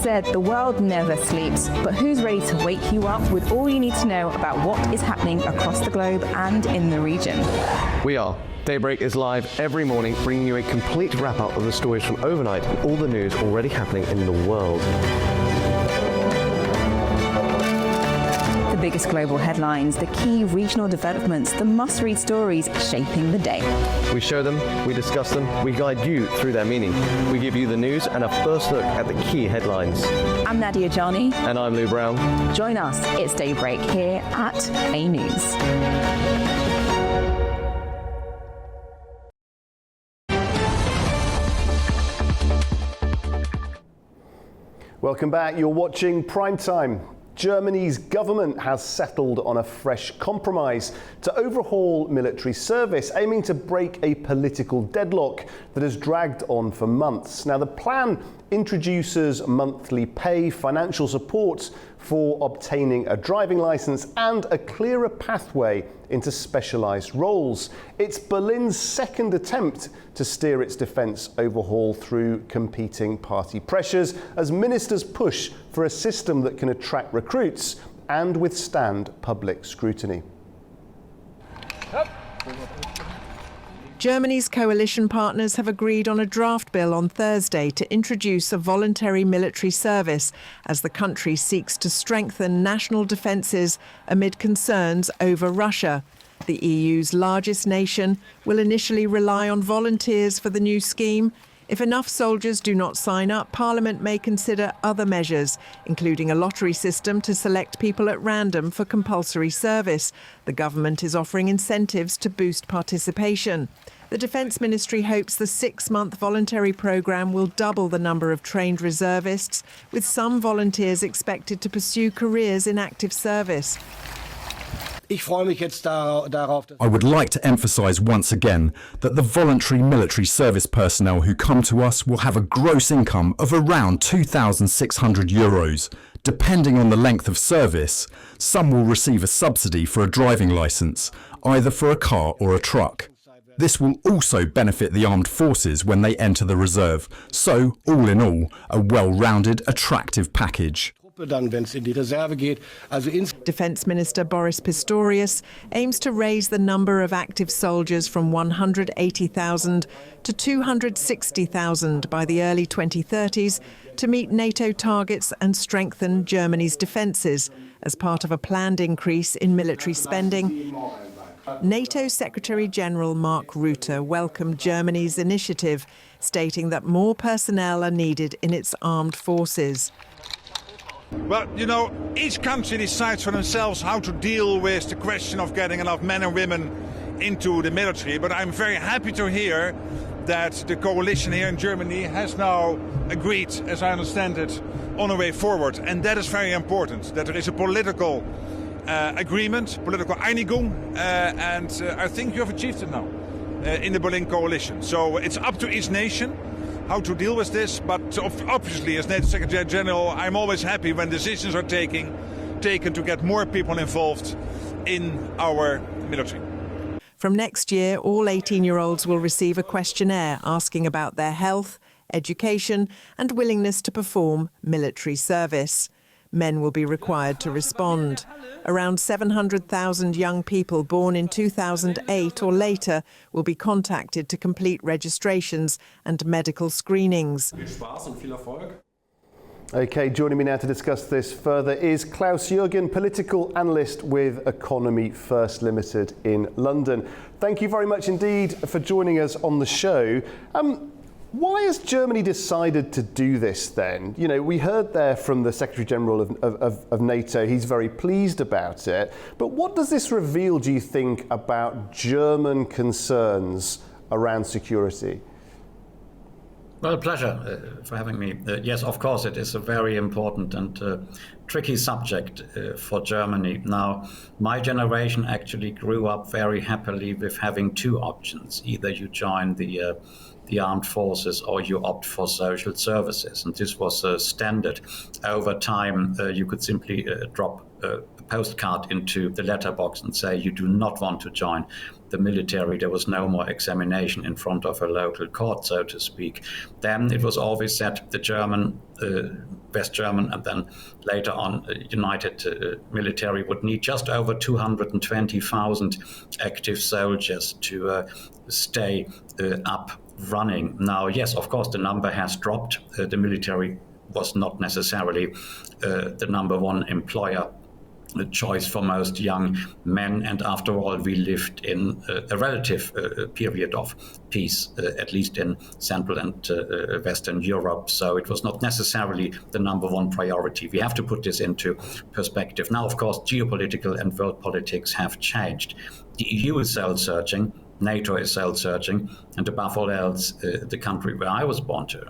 [SPEAKER 7] Said the world never sleeps, but who's ready to wake you up with all you need to know about what is happening across the globe and in the region?
[SPEAKER 8] We are. Daybreak is live every morning, bringing you a complete wrap-up of the stories from overnight and all the news already happening in the world.
[SPEAKER 7] The biggest global headlines, the key regional developments, the must-read stories shaping the day.
[SPEAKER 8] We show them, we discuss them, we guide you through their meaning. We give you the news and a first look at the key headlines.
[SPEAKER 7] I'm Nadia Johnny.
[SPEAKER 8] And I'm Lou Brown.
[SPEAKER 7] Join us, it's Daybreak here at AnewZ.
[SPEAKER 1] Welcome back. You're watching Primetime. Germany's government has settled on a fresh compromise to overhaul military service, aiming to break a political deadlock that has dragged on for months. Now, the plan introduces monthly pay, financial support for obtaining a driving license, and a clearer pathway into specialised roles. It's Berlin's second attempt to steer its defence overhaul through competing party pressures as ministers push for a system that can attract recruits and withstand public scrutiny.
[SPEAKER 2] Germany's coalition partners have agreed on a draft bill on Thursday to introduce a voluntary military service as the country seeks to strengthen national defences amid concerns over Russia. The EU's largest nation will initially rely on volunteers for the new scheme. If enough soldiers do not sign up, Parliament may consider other measures, including a lottery system to select people at random for compulsory service. The government is offering incentives to boost participation. The Defence Ministry hopes the 6-month voluntary programme will double the number of trained reservists, with some volunteers expected to pursue careers in active service.
[SPEAKER 3] I would like to emphasise once again that the voluntary military service personnel who come to us will have a gross income of around €2,600. Depending on the length of service, some will receive a subsidy for a driving licence, either for a car or a truck. This will also benefit the armed forces when they enter the reserve, so all in all, a well-rounded, attractive package.
[SPEAKER 2] Defence Minister Boris Pistorius aims to raise the number of active soldiers from 180,000 to 260,000 by the early 2030s to meet NATO targets and strengthen Germany's defences as part of a planned increase in military spending. NATO Secretary-General Mark Rutte welcomed Germany's initiative, stating that more personnel are needed in its armed forces.
[SPEAKER 4] Well, you know, each country decides for themselves how to deal with the question of getting enough men and women into the military. But I'm very happy to hear that the coalition here in Germany has now agreed, as I understand it, on a way forward. And that is very important, that there is a political agreement, political Einigung, and I think you have achieved it now in the Berlin coalition. So it's up to each nation how to deal with this, but obviously as NATO Secretary General I'm always happy when decisions are taken to get more people involved in our military.
[SPEAKER 2] From next year, all 18-year-olds will receive a questionnaire asking about their health, education and willingness to perform military service. Men will be required to respond. Around 700,000 young people born in 2008 or later will be contacted to complete registrations and medical screenings.
[SPEAKER 1] Okay, joining me now to discuss this further is Klaus Jürgen, political analyst with Economy First Limited in London. Thank you very much indeed for joining us on the show. Why has Germany decided to do this then? You know, we heard there from the Secretary General of NATO, he's very pleased about it. But what does this reveal, do you think, about German concerns around security?
[SPEAKER 5] Well, pleasure for having me. Yes, of course, it is a very important and tricky subject for Germany. Now, my generation actually grew up very happily with having two options. Either you join the armed forces or you opt for social services. And this was standard. Over time, you could simply drop a postcard into the letterbox and say you do not want to join the military. There was no more examination in front of a local court, so to speak. Then it was always said the German, West German, and then later on United military would need just over 220,000 active soldiers to stay up running. Now, yes, of course, the number has dropped. The military was not necessarily the number one employer choice for most young men, and after all, we lived in a relative period of peace, at least in Central and Western Europe, so it was not necessarily the number one priority. We have to put this into perspective. Now, of course, geopolitical and world politics have changed. The EU is soul-searching, NATO is soul-searching, and above all else, the country where I was born to,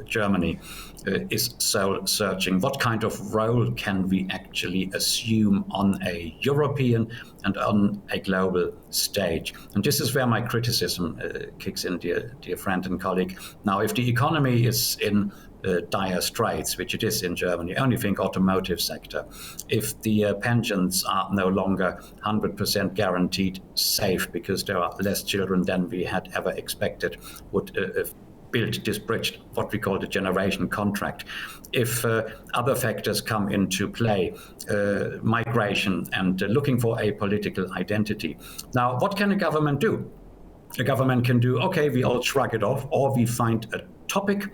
[SPEAKER 5] Germany, is soul-searching. What kind of role can we actually assume on a European and on a global stage? And this is where my criticism kicks in, dear friend and colleague. Now, if the economy is in dire straits, which it is in Germany, only think automotive sector. If the pensions are no longer 100% guaranteed safe because there are less children than we had ever expected, would build this bridge, what we call the generation contract. If other factors come into play, migration and looking for a political identity. Now, what can a government do? A government can do, okay, we all shrug it off, or we find a topic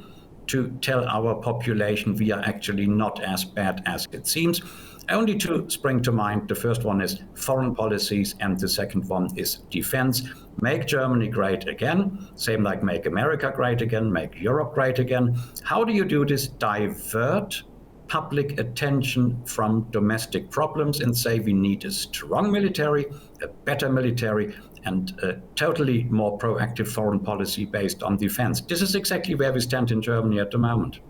[SPEAKER 5] to tell our population we are actually not as bad as it seems. Only two spring to mind. The first one is foreign policies, and the second one is defense. Make Germany great again, same like make America great again, make Europe great again. How do you do this? Divert public attention from domestic problems and say we need a strong military, a better military, and a totally more proactive foreign policy based on defense. This is exactly where we stand in Germany at the moment.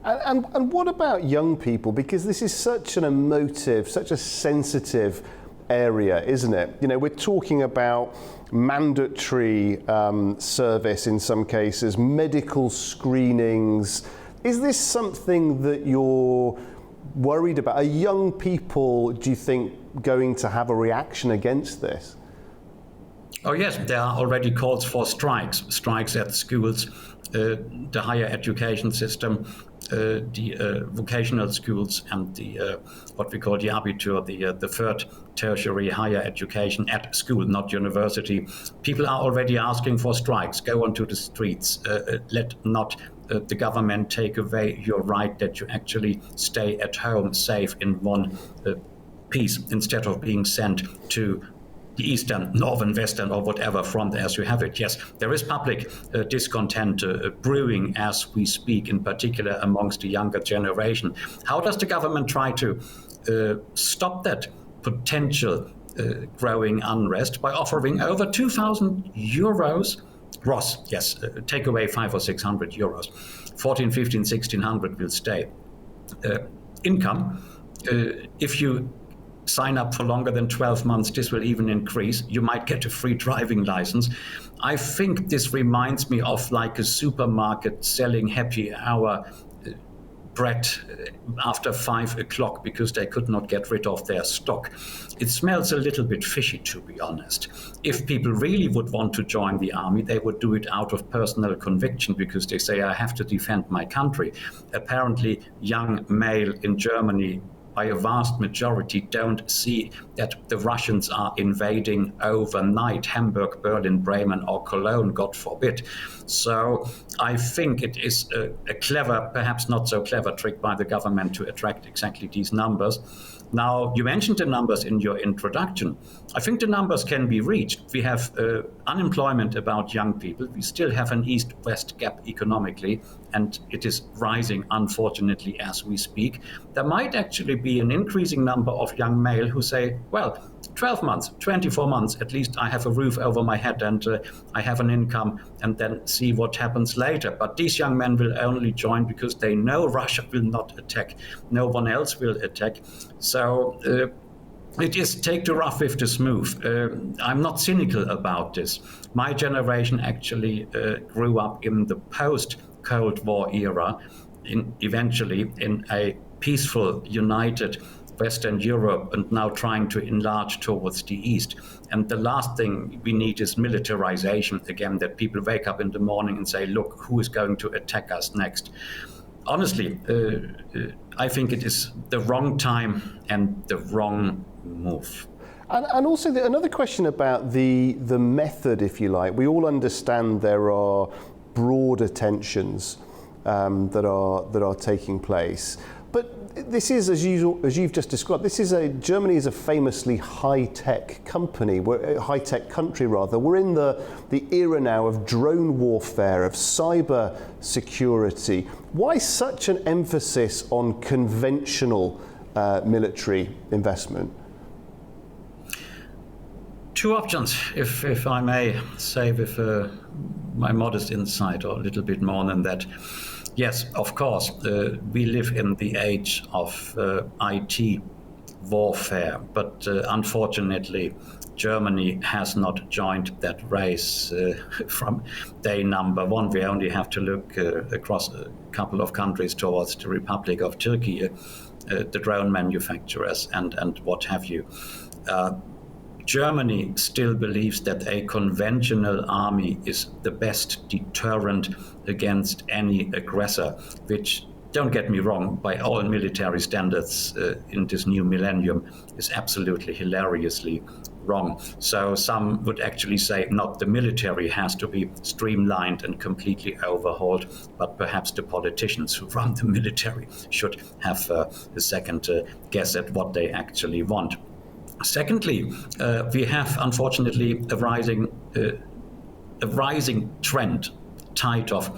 [SPEAKER 1] And what about young people? Because this is such an emotive, such a sensitive area, isn't it? You know, we're talking about mandatory service in some cases, medical screenings. Is this something that you're worried about? Are young people, do you think, going to have a reaction against this?
[SPEAKER 5] Oh yes, there are already calls for strikes at schools, the higher education system, the vocational schools, and the what we call the Abitur, the third tertiary higher education at school, not university. People are already asking for strikes. Go onto the streets. Let not the government take away your right that you actually stay at home safe in one piece instead of being sent to the eastern, northern, western, or whatever front as you have it. Yes, there is public discontent brewing as we speak, in particular amongst the younger generation. How does the government try to stop that potential growing unrest? By offering over 2,000 euros gross, yes, take away 500 or 600 euros. 14, 15, 1,600 will stay. Income, if you sign up for longer than 12 months, this will even increase. You might get a free driving license. I think this reminds me of like a supermarket selling happy hour bread after 5 o'clock because they could not get rid of their stock. It smells a little bit fishy, to be honest. If people really would want to join the army, they would do it out of personal conviction because they say, I have to defend my country. Apparently, young male in Germany, by a vast majority, don't see that the Russians are invading overnight Hamburg, Berlin, Bremen, or Cologne, God forbid. So I think it is a clever, perhaps not so clever trick by the government to attract exactly these numbers. Now, you mentioned the numbers in your introduction. I think the numbers can be reached. We have unemployment about young people. We still have an east-west gap economically, and it is rising, unfortunately, as we speak. There might actually be an increasing number of young male who say, well, 12 months, 24 months, at least I have a roof over my head and I have an income, and then see what happens later. But these young men will only join because they know Russia will not attack. No one else will attack. So it is take the rough with the smooth. I'm not cynical about this. My generation actually grew up in the post-Cold War era, eventually in a peaceful, united Western Europe, and now trying to enlarge towards the East. And the last thing we need is militarization again, that people wake up in the morning and say, look, who is going to attack us next? Honestly, I think it is the wrong time and the wrong move.
[SPEAKER 1] And also another question about the method, if you like. We all understand there are broader tensions that are taking place. But this is, as you've just described, Germany is a famously high-tech company, high-tech country rather. We're in the era now of drone warfare, of cyber security. Why such an emphasis on conventional military investment?
[SPEAKER 5] Two options, if I may say with my modest insight, or a little bit more than that. Yes, of course, we live in the age of IT warfare, but unfortunately, Germany has not joined that race from day number one. We only have to look across a couple of countries towards the Republic of Turkey, the drone manufacturers and what have you. Germany still believes that a conventional army is the best deterrent against any aggressor, which, don't get me wrong, by all military standards in this new millennium is absolutely hilariously wrong. So some would actually say not the military has to be streamlined and completely overhauled, but perhaps the politicians who run the military should have a second guess at what they actually want. Secondly, we have, unfortunately, a rising trend, tide of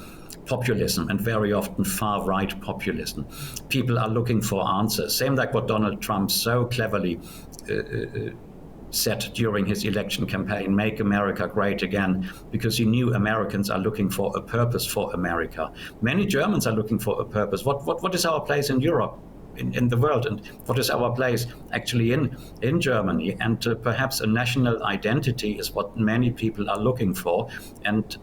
[SPEAKER 5] populism, and very often far-right populism. People are looking for answers. Same like what Donald Trump so cleverly said during his election campaign, make America great again, because he knew Americans are looking for a purpose for America. Many Germans are looking for a purpose. What is our place in Europe? In the world, and what is our place actually in Germany? And perhaps a national identity is what many people are looking for. And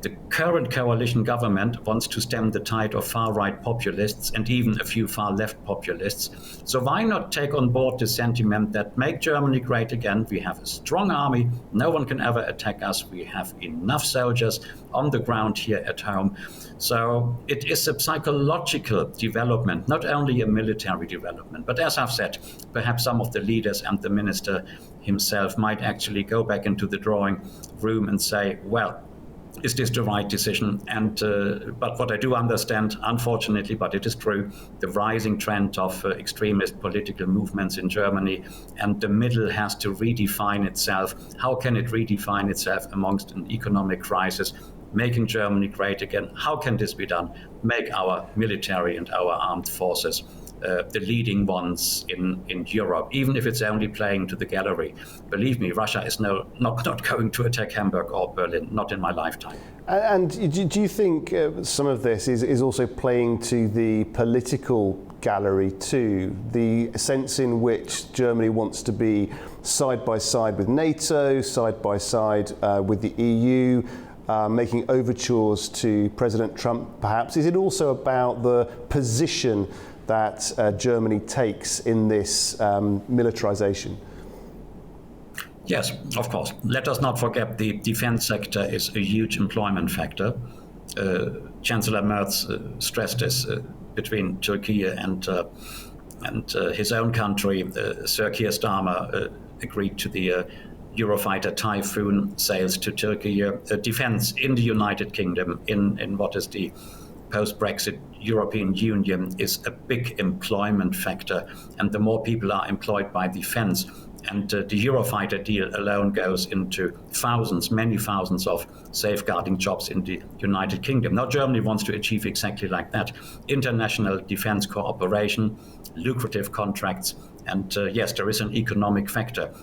[SPEAKER 5] the current coalition government wants to stem the tide of far-right populists and even a few far-left populists. So why not take on board the sentiment that make Germany great again? We have a strong army. No one can ever attack us. We have enough soldiers on the ground here at home. So it is a psychological development, not only a military development. But as I've said, perhaps some of the leaders and the minister himself might actually go back into the drawing room and say, well, is this the right decision? And but what I do understand, unfortunately, but it is true, the rising trend of extremist political movements in Germany, and the middle has to redefine itself. How can it redefine itself amongst an economic crisis? Making Germany great again. How can this be done? Make our military and our armed forces the leading ones in Europe, even if it's only playing to the gallery. Believe me, Russia is not going to attack Hamburg or Berlin, not in my lifetime.
[SPEAKER 1] And do you think some of this is also playing to the political gallery too? The sense in which Germany wants to be side by side with NATO, side by side with the EU, making overtures to President Trump, perhaps. Is it also about the position that Germany takes in this militarization?
[SPEAKER 5] Yes, of course. Let us not forget the defense sector is a huge employment factor. Chancellor Merz stressed this between Turkey and his own country. Sir Keir Starmer agreed to the Eurofighter Typhoon sales to Turkey. Defense in the United Kingdom, in what is the post-Brexit European Union, is a big employment factor. And the more people are employed by defense, and the Eurofighter deal alone goes into thousands, many thousands of safeguarding jobs in the United Kingdom. Now, Germany wants to achieve exactly like that. International defense cooperation, lucrative contracts, and yes, there is an economic factor.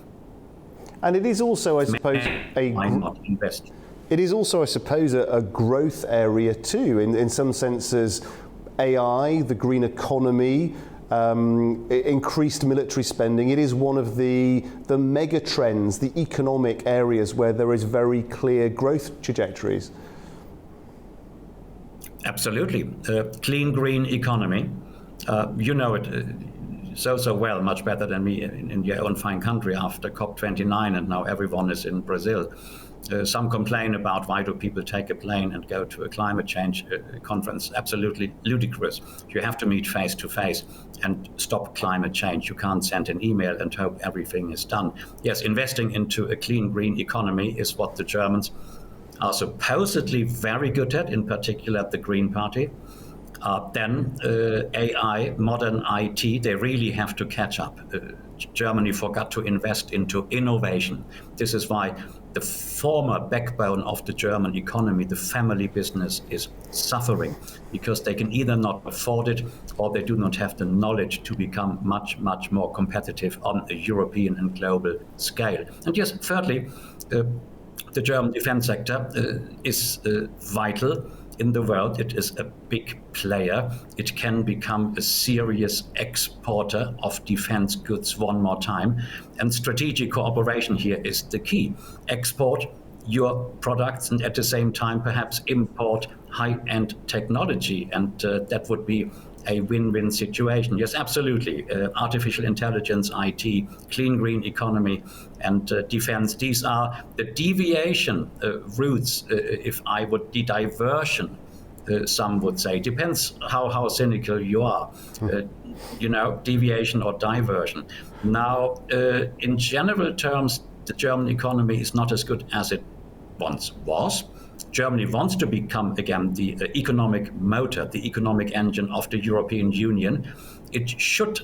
[SPEAKER 1] And it is also, I suppose,
[SPEAKER 5] why not invest?
[SPEAKER 1] It is also, I suppose, a growth area too, in some senses. AI, the green economy, increased military spending. It is one of the mega trends, the economic areas where there is very clear growth trajectories.
[SPEAKER 5] Absolutely. Clean green economy. You know it so well, much better than me in your own fine country after COP29, and now everyone is in Brazil. Some complain about why do people take a plane and go to a climate change conference. Absolutely ludicrous. You have to meet face to face and stop climate change. You can't send an email and hope everything is done. Yes, investing into a clean green economy is what the Germans are supposedly very good at, in particular the Green Party. Then AI, modern IT, they really have to catch up. Germany forgot to invest into innovation. This is why the former backbone of the German economy, the family business, is suffering, because they can either not afford it or they do not have the knowledge to become much, much more competitive on a European and global scale. And yes, thirdly, the German defense sector is vital in the world. It is a big player. It can become a serious exporter of defense goods one more time. And strategic cooperation here is the key. Export your products and at the same time perhaps import high-end technology. And that would be a win-win situation. Yes, absolutely. Artificial intelligence, IT, clean green economy, and defense. These are the deviation routes, if I would, the diversion, some would say. Depends how cynical you are. Deviation or diversion. Now, in general terms, the German economy is not as good as it once was. Germany wants to become again the economic motor, the economic engine of the European Union. It should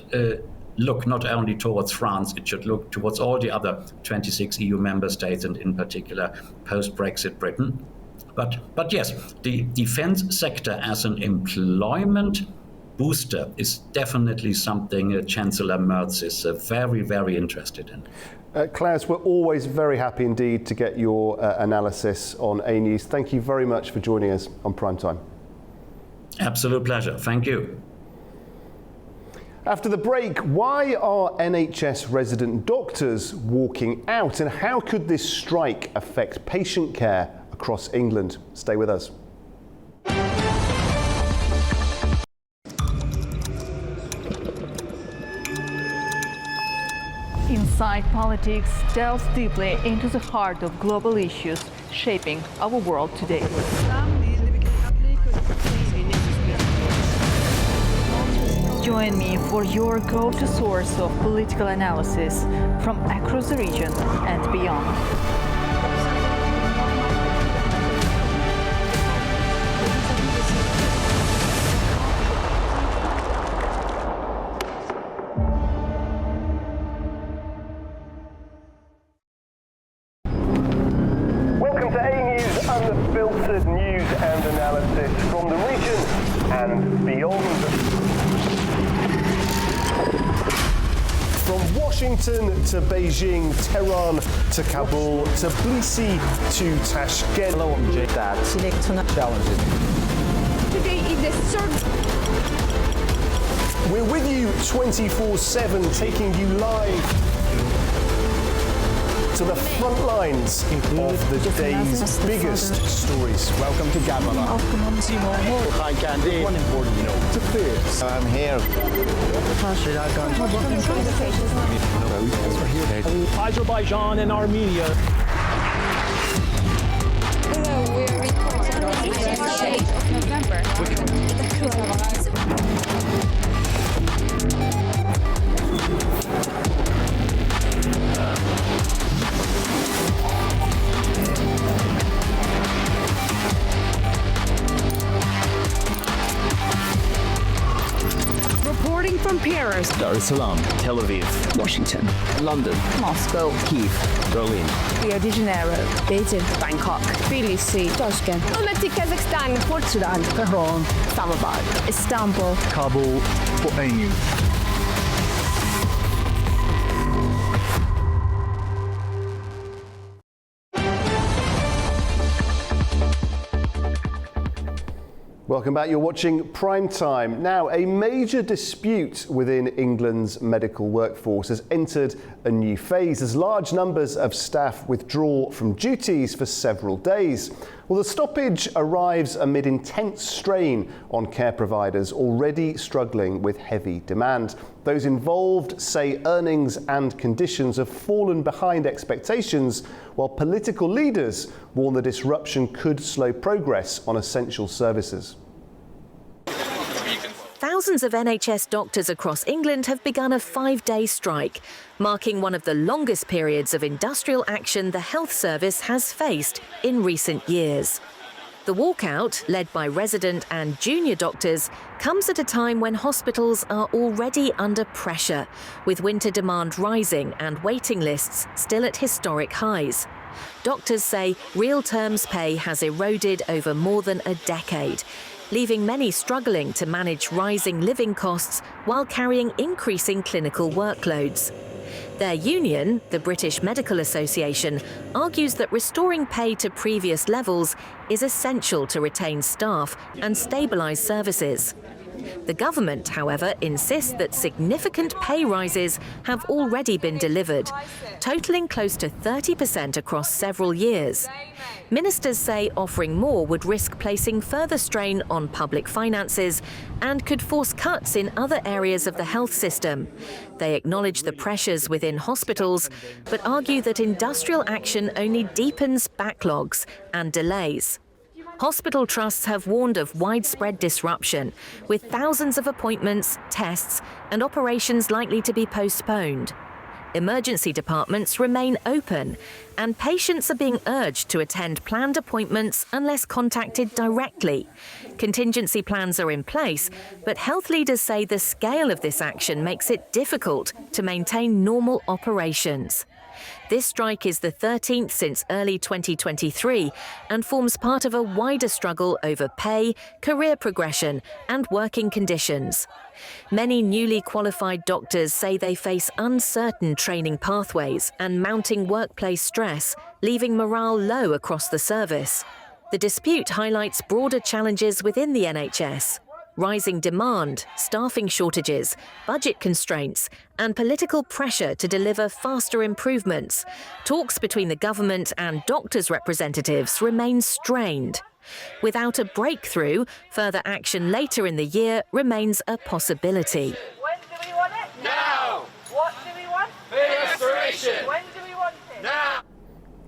[SPEAKER 5] look not only towards France, it should look towards all the other 26 EU member states, and in particular post-Brexit Britain. But yes, the defense sector as an employment booster is definitely something Chancellor Merz is very, very interested in.
[SPEAKER 1] Klaus, we're always very happy indeed to get your analysis on AnewZ. Thank you very much for joining us on PrimeTime.
[SPEAKER 5] Absolute pleasure. Thank you.
[SPEAKER 1] After the break, why are NHS resident doctors walking out, and how could this strike affect patient care across England? Stay with us.
[SPEAKER 22] Inside Politics delves deeply into the heart of global issues shaping our world today. Join me for your go-to source of political analysis from across the region and beyond.
[SPEAKER 1] Welcome to AnewZ, unfiltered news and analysis from the region and beyond. From Washington to Beijing, Tehran to Kabul, to Tbilisi to Tashkent. Hello, I'm Jay. Challenges.
[SPEAKER 11] Today is the third.
[SPEAKER 1] We're with you 24/7, taking you live to the front lines of the day's biggest stories.
[SPEAKER 12] Welcome to Gabala. Hi, Candy. One important note to this. I'm here.
[SPEAKER 13] Azerbaijan and Armenia.
[SPEAKER 11] Hello, we're reporting on the shade of November.
[SPEAKER 14] Reporting from Paris,
[SPEAKER 15] Dar es Salaam, Tel Aviv,
[SPEAKER 14] Washington,
[SPEAKER 15] London,
[SPEAKER 7] Moscow,
[SPEAKER 15] Kyiv, Berlin,
[SPEAKER 7] Rio de Janeiro, Beijing, Bangkok, Tbilisi, Tashkent, Almaty, Kazakhstan, Port Sudan, Tehran, Islamabad, Istanbul,
[SPEAKER 12] Kabul for AnewZ.
[SPEAKER 1] Welcome back. You're watching PrimeTime. Now, a major dispute within England's medical workforce has entered a new phase as large numbers of staff withdraw from duties for several days. Well, the stoppage arrives amid intense strain on care providers already struggling with heavy demand. Those involved say earnings and conditions have fallen behind expectations, while political leaders warn the disruption could slow progress on essential services.
[SPEAKER 21] Thousands of NHS doctors across England have begun a 5-day strike, marking one of the longest periods of industrial action the health service has faced in recent years. The walkout, led by resident and junior doctors, comes at a time when hospitals are already under pressure, with winter demand rising and waiting lists still at historic highs. Doctors say real terms pay has eroded over more than a decade, leaving many struggling to manage rising living costs while carrying increasing clinical workloads. Their union, the British Medical Association, argues that restoring pay to previous levels is essential to retain staff and stabilise services. The government, however, insists that significant pay rises have already been delivered, totalling close to 30% across several years. Ministers say offering more would risk placing further strain on public finances and could force cuts in other areas of the health system. They acknowledge the pressures within hospitals, but argue that industrial action only deepens backlogs and delays. Hospital trusts have warned of widespread disruption, with thousands of appointments, tests, and operations likely to be postponed. Emergency departments remain open, and patients are being urged to attend planned appointments unless contacted directly. Contingency plans are in place, but health leaders say the scale of this action makes it difficult to maintain normal operations. This strike is the 13th since early 2023 and forms part of a wider struggle over pay, career progression, and working conditions. Many newly qualified doctors say they face uncertain training pathways and mounting workplace stress, leaving morale low across the service. The dispute highlights broader challenges within the NHS. Rising demand, staffing shortages, budget constraints, and political pressure to deliver faster improvements. Talks between the government and doctors' representatives remain strained. Without a breakthrough, further action later in the year remains a possibility.
[SPEAKER 6] When do we want it? Now! What do we want?
[SPEAKER 9] Pay restoration!
[SPEAKER 6] When do we want it?
[SPEAKER 9] Now!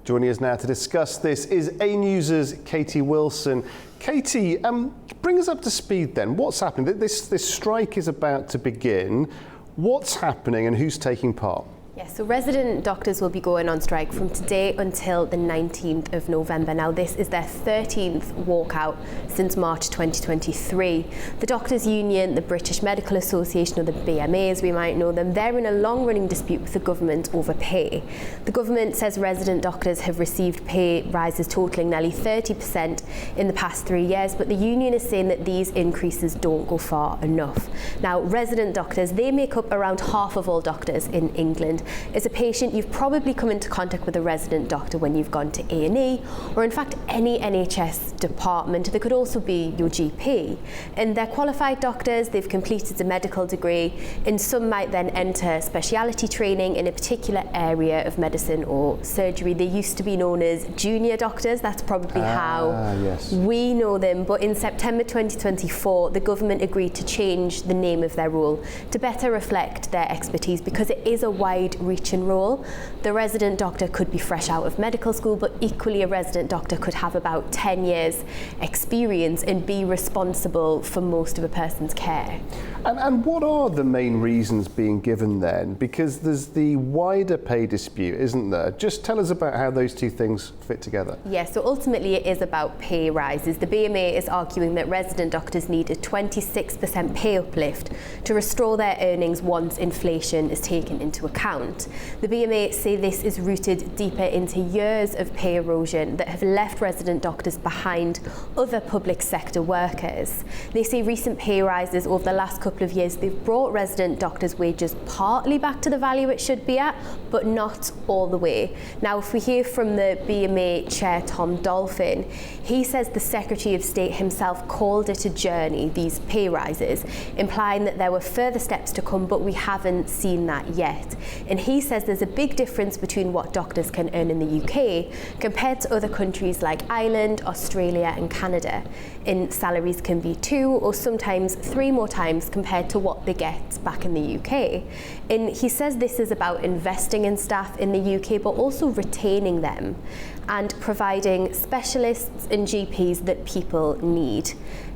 [SPEAKER 1] Joining us now to discuss this is AnewZ's Katie Wilson. Katie, bring us up to speed then. What's happening? This strike is about to begin. What's happening and who's taking part?
[SPEAKER 23] Yes, so resident doctors will be going on strike from today until the 19th of November. Now, this is their 13th walkout since March 2023. The Doctors' Union, the British Medical Association, or the BMA as we might know them, they're in a long-running dispute with the government over pay. The government says resident doctors have received pay rises totalling nearly 30% in the past 3 years, but the union is saying that these increases don't go far enough. Now, resident doctors, they make up around half of all doctors in England, As a patient, you've probably come into contact with a resident doctor when you've gone to A&E, or in fact any NHS department. They could also be your GP. And they're qualified doctors, they've completed a medical degree, and some might then enter speciality training in a particular area of medicine or surgery. They used to be known as junior doctors, that's probably how we know them. But in September 2024, the government agreed to change the name of their role to better reflect their expertise, because it is a wide-reaching role. The resident doctor could be fresh out of medical school, but equally a resident doctor could have about 10 years experience and be responsible for most of a person's care.
[SPEAKER 1] And what are the main reasons being given then? Because there's the wider pay dispute, isn't there? Just tell us about how those two things fit together.
[SPEAKER 23] Yes, so ultimately it is about pay rises. The BMA is arguing that resident doctors need a 26% pay uplift to restore their earnings once inflation is taken into account. The BMA say this is rooted deeper into years of pay erosion that have left resident doctors behind other public sector workers. They say recent pay rises over the last couple of years, they've brought resident doctors' wages partly back to the value it should be at, but not all the way. Now, if we hear from the BMA chair, Tom Dolphin, he says the Secretary of State himself called it a journey, these pay rises, implying that there were further steps to come, but we haven't seen that yet. And he says there's a big difference between what doctors can earn in the UK compared to other countries like Ireland, Australia and Canada. And salaries can be 2 or sometimes 3 more times compared to what they get back in the UK. And he says this is about investing in staff in the UK, but also retaining them and providing specialists and GPs that people need.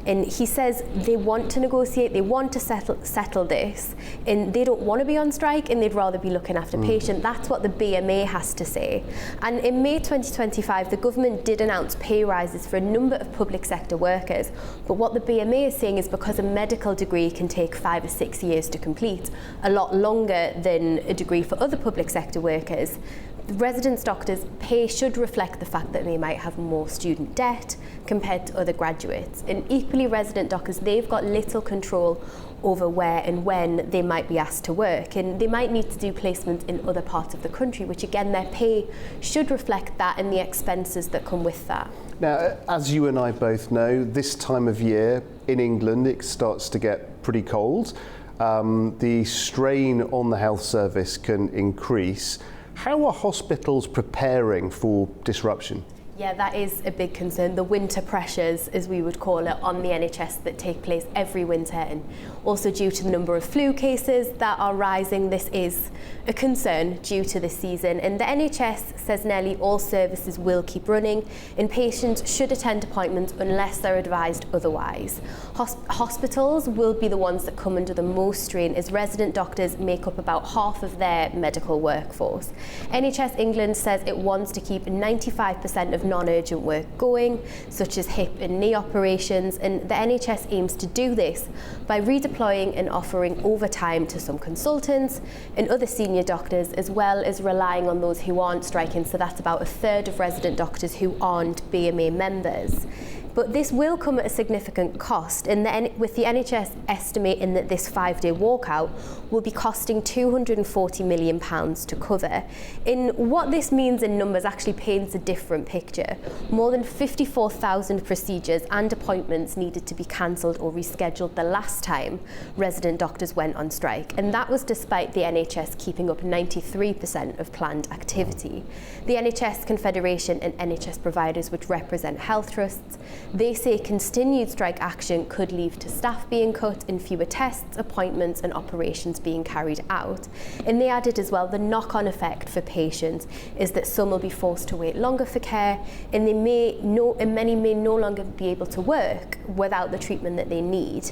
[SPEAKER 23] And he says they want to negotiate, they want to settle this, and they don't want to be on strike, and they'd rather be looking after patients. That's what the BMA has to say. And in May 2025, the government did announce pay rises for a number of public sector workers. But what the BMA is saying is because a medical degree can take 5 or 6 years to complete, a lot longer than a degree for other public sector workers, residents doctors' pay should reflect the fact that they might have more student debt compared to other graduates. And equally, resident doctors, they've got little control over where and when they might be asked to work, and they might need to do placements in other parts of the country, which again, their pay should reflect that and the expenses that come with that.
[SPEAKER 1] Now, as you and I both know, this time of year in England, it starts to get pretty cold. The strain on the health service can increase. How are hospitals preparing for disruption?
[SPEAKER 23] Yeah, that is a big concern. The winter pressures, as we would call it, on the NHS that take place every winter, and also due to the number of flu cases that are rising, this is a concern due to this season. And the NHS says nearly all services will keep running, and patients should attend appointments unless they're advised otherwise. Hospitals will be the ones that come under the most strain, as resident doctors make up about half of their medical workforce. NHS England says it wants to keep 95% of non-urgent work going, such as hip and knee operations, and the NHS aims to do this by redeploying and offering overtime to some consultants and other senior doctors, as well as relying on those who aren't striking. So that's about a third of resident doctors who aren't BMA members. But this will come at a significant cost, and with the NHS estimating that this 5-day walkout will be costing £240 million to cover. And what this means in numbers actually paints a different picture. More than 54,000 procedures and appointments needed to be cancelled or rescheduled the last time resident doctors went on strike, and that was despite the NHS keeping up 93% of planned activity. The NHS Confederation and NHS providers, which represent health trusts, they say continued strike action could lead to staff being cut and fewer tests, appointments and operations being carried out. And they added as well, the knock-on effect for patients is that some will be forced to wait longer for care, and many may no longer be able to work without the treatment that they need.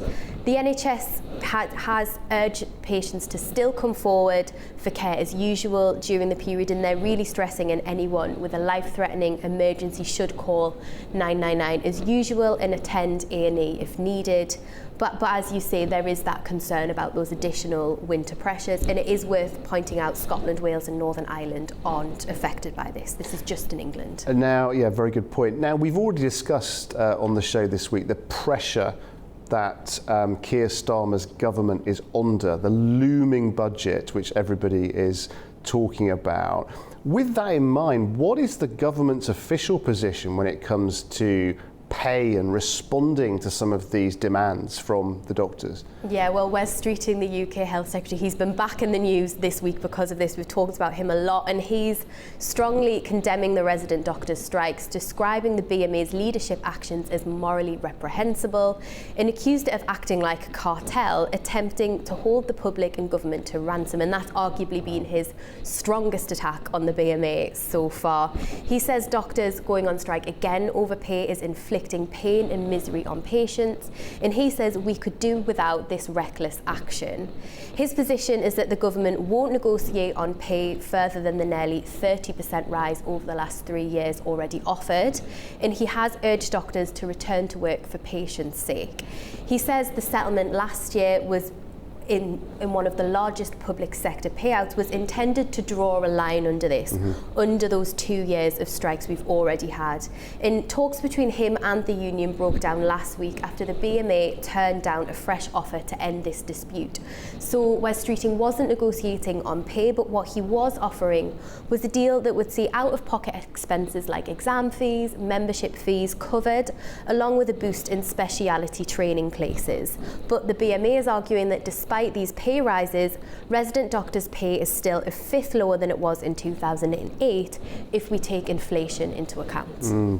[SPEAKER 23] The NHS has urged patients to still come forward for care as usual during the period, and they're really stressing and anyone with a life-threatening emergency should call 999 as usual and attend A&E if needed. But as you say, there is that concern about those additional winter pressures, and it is worth pointing out Scotland, Wales and Northern Ireland aren't affected by this. This is just in England.
[SPEAKER 1] And now, yeah, very good point. Now, we've already discussed on the show this week the pressure that Keir Starmer's government is under, the looming budget, which everybody is talking about. With that in mind, what is the government's official position when it comes to pay and responding to some of these demands from the doctors?
[SPEAKER 23] Yeah, well, Wes Streeting, the UK Health Secretary, he's been back in the news this week because of this. We've talked about him a lot, and he's strongly condemning the resident doctors' strikes, describing the BMA's leadership actions as morally reprehensible, and accused it of acting like a cartel, attempting to hold the public and government to ransom, and that's arguably been his strongest attack on the BMA so far. He says doctors going on strike again over pay is inflicting pain and misery on patients, and he says we could do without this reckless action. His position is that the government won't negotiate on pay further than the nearly 30% rise over the last 3 years already offered, and he has urged doctors to return to work for patients' sake. He says the settlement last year was in one of the largest public sector payouts was intended to draw a line under this, under those 2 years of strikes we've already had. And talks between him and the union broke down last week after the BMA turned down a fresh offer to end this dispute. So Wes Streeting wasn't negotiating on pay, but what he was offering was a deal that would see out-of-pocket expenses like exam fees, membership fees covered, along with a boost in speciality training places. But the BMA is arguing that despite these pay rises, resident doctors' pay is still a fifth lower than it was in 2008 if we take inflation into account.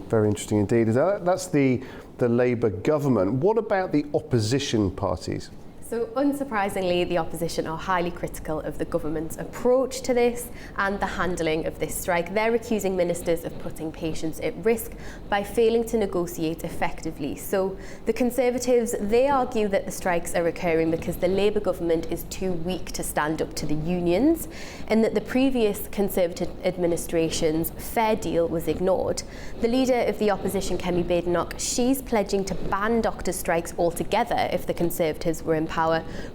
[SPEAKER 1] Very interesting indeed. That's the Labour government. What about the opposition parties?
[SPEAKER 23] So unsurprisingly, the opposition are highly critical of the government's approach to this and the handling of this strike. They're accusing ministers of putting patients at risk by failing to negotiate effectively. So the Conservatives, they argue that the strikes are occurring because the Labour government is too weak to stand up to the unions, and that the previous Conservative administration's fair deal was ignored. The leader of the opposition, Kemi Badenoch, she's pledging to ban doctors' strikes altogether if the Conservatives were in power,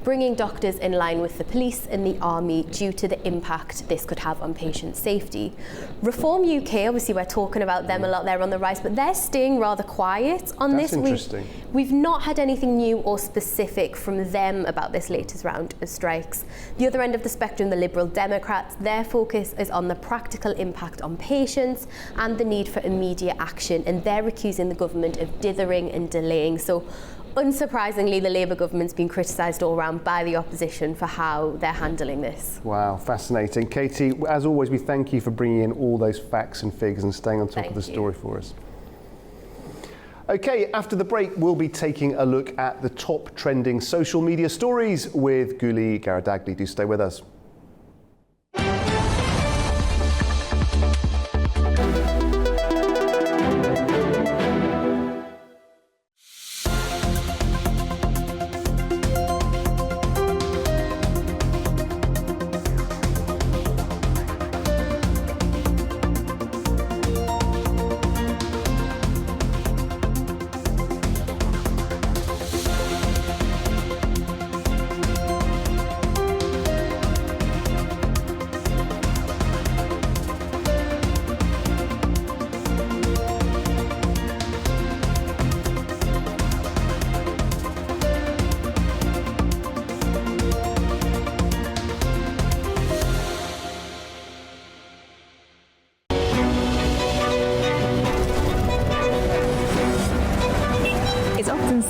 [SPEAKER 23] bringing doctors in line with the police and the army due to the impact this could have on patient safety. Reform UK, obviously we're talking about them a lot, they're on the rise, but they're staying rather quiet on this.
[SPEAKER 1] That's interesting.
[SPEAKER 23] We've not had anything new or specific from them about this latest round of strikes. The other end of the spectrum, the Liberal Democrats, their focus is on the practical impact on patients and the need for immediate action, and they're accusing the government of dithering and delaying. So unsurprisingly, the Labour government's been criticised all round by the opposition for how they're handling this.
[SPEAKER 1] Wow, fascinating. Katie, as always, we thank you for bringing in all those facts and figures and staying on top of the story for us. Okay, after the break, we'll be taking a look at the top trending social media stories with Guli Garadagli. Do stay with us.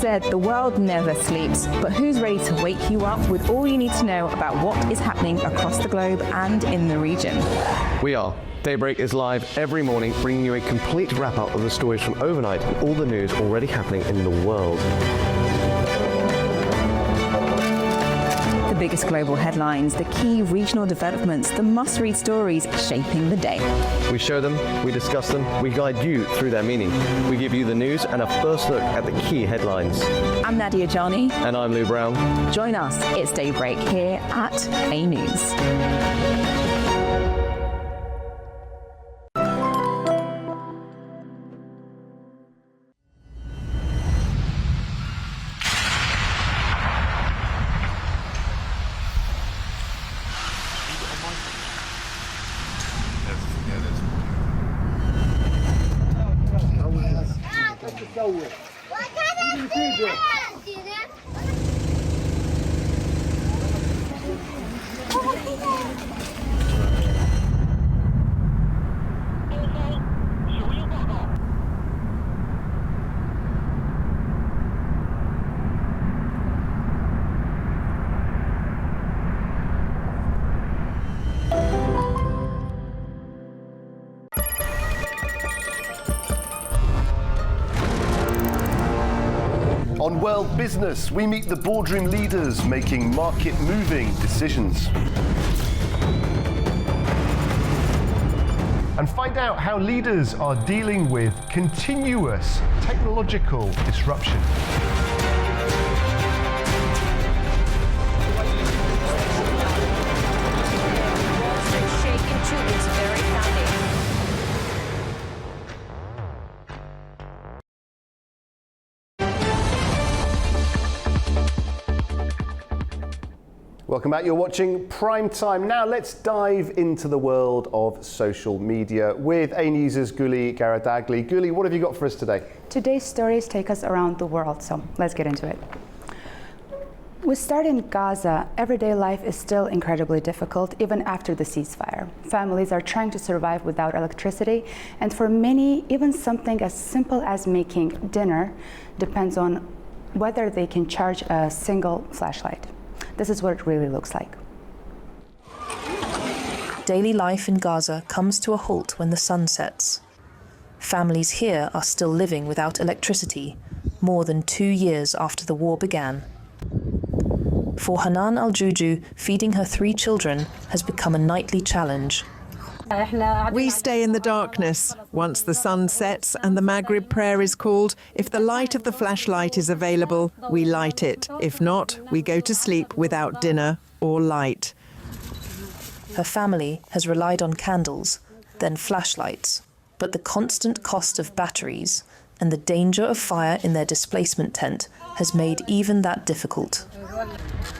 [SPEAKER 7] Said the world never sleeps, but who's ready to wake you up with all you need to know about what is happening across the globe and in the region?
[SPEAKER 8] We are. Daybreak is live every morning, bringing you a complete wrap-up of the stories from overnight and all the news already happening in the world.
[SPEAKER 7] The biggest global headlines, the key regional developments, the must-read stories shaping the day.
[SPEAKER 8] We show them, we discuss them, we guide you through their meaning. We give you the news and a first look at the key headlines.
[SPEAKER 7] I'm Nadia Jani.
[SPEAKER 8] And I'm Lou Brown.
[SPEAKER 7] Join us, it's Daybreak here at AnewZ.
[SPEAKER 1] On World Business, we meet the boardroom leaders making market-moving decisions. And find out how leaders are dealing with continuous technological disruption. Welcome back, you're watching Prime Time. Now let's dive into the world of social media with AnewZ's Guli Garadagli. Guli, what have you got for us today?
[SPEAKER 9] Today's stories take us around the world, so let's get into it. We start in Gaza. Everyday life is still incredibly difficult, even after the ceasefire. Families are trying to survive without electricity, and for many, even something as simple as making dinner depends on whether they can charge a single flashlight. This is what it really looks like.
[SPEAKER 10] Daily life in Gaza comes to a halt when the sun sets. Families here are still living without electricity, more than 2 years after the war began. For Hanan Al-Juju, feeding her 3 children has become a nightly challenge.
[SPEAKER 2] We stay in the darkness. Once the sun sets and the Maghrib prayer is called, if the light of the flashlight is available, we light it. If not, we go to sleep without dinner or light.
[SPEAKER 10] Her family has relied on candles, then flashlights. But the constant cost of batteries and the danger of fire in their displacement tent has made even that difficult.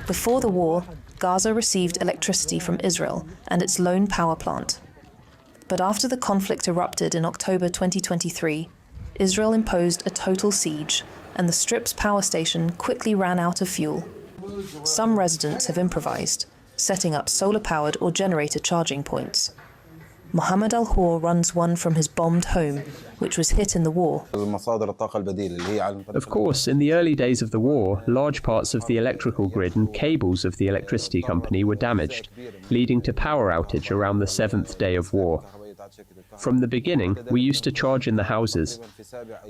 [SPEAKER 10] Before the war, Gaza received electricity from Israel and its lone power plant. But after the conflict erupted in October 2023, Israel imposed a total siege, and the Strip's power station quickly ran out of fuel. Some residents have improvised, setting up solar-powered or generator charging points. Mohammed Al-Hor runs one from his bombed home, which was hit in the war.
[SPEAKER 17] Of course, in the early days of the war, large parts of the electrical grid and cables of the electricity company were damaged, leading to power outage around the 7th day of war. From the beginning, we used to charge in the houses.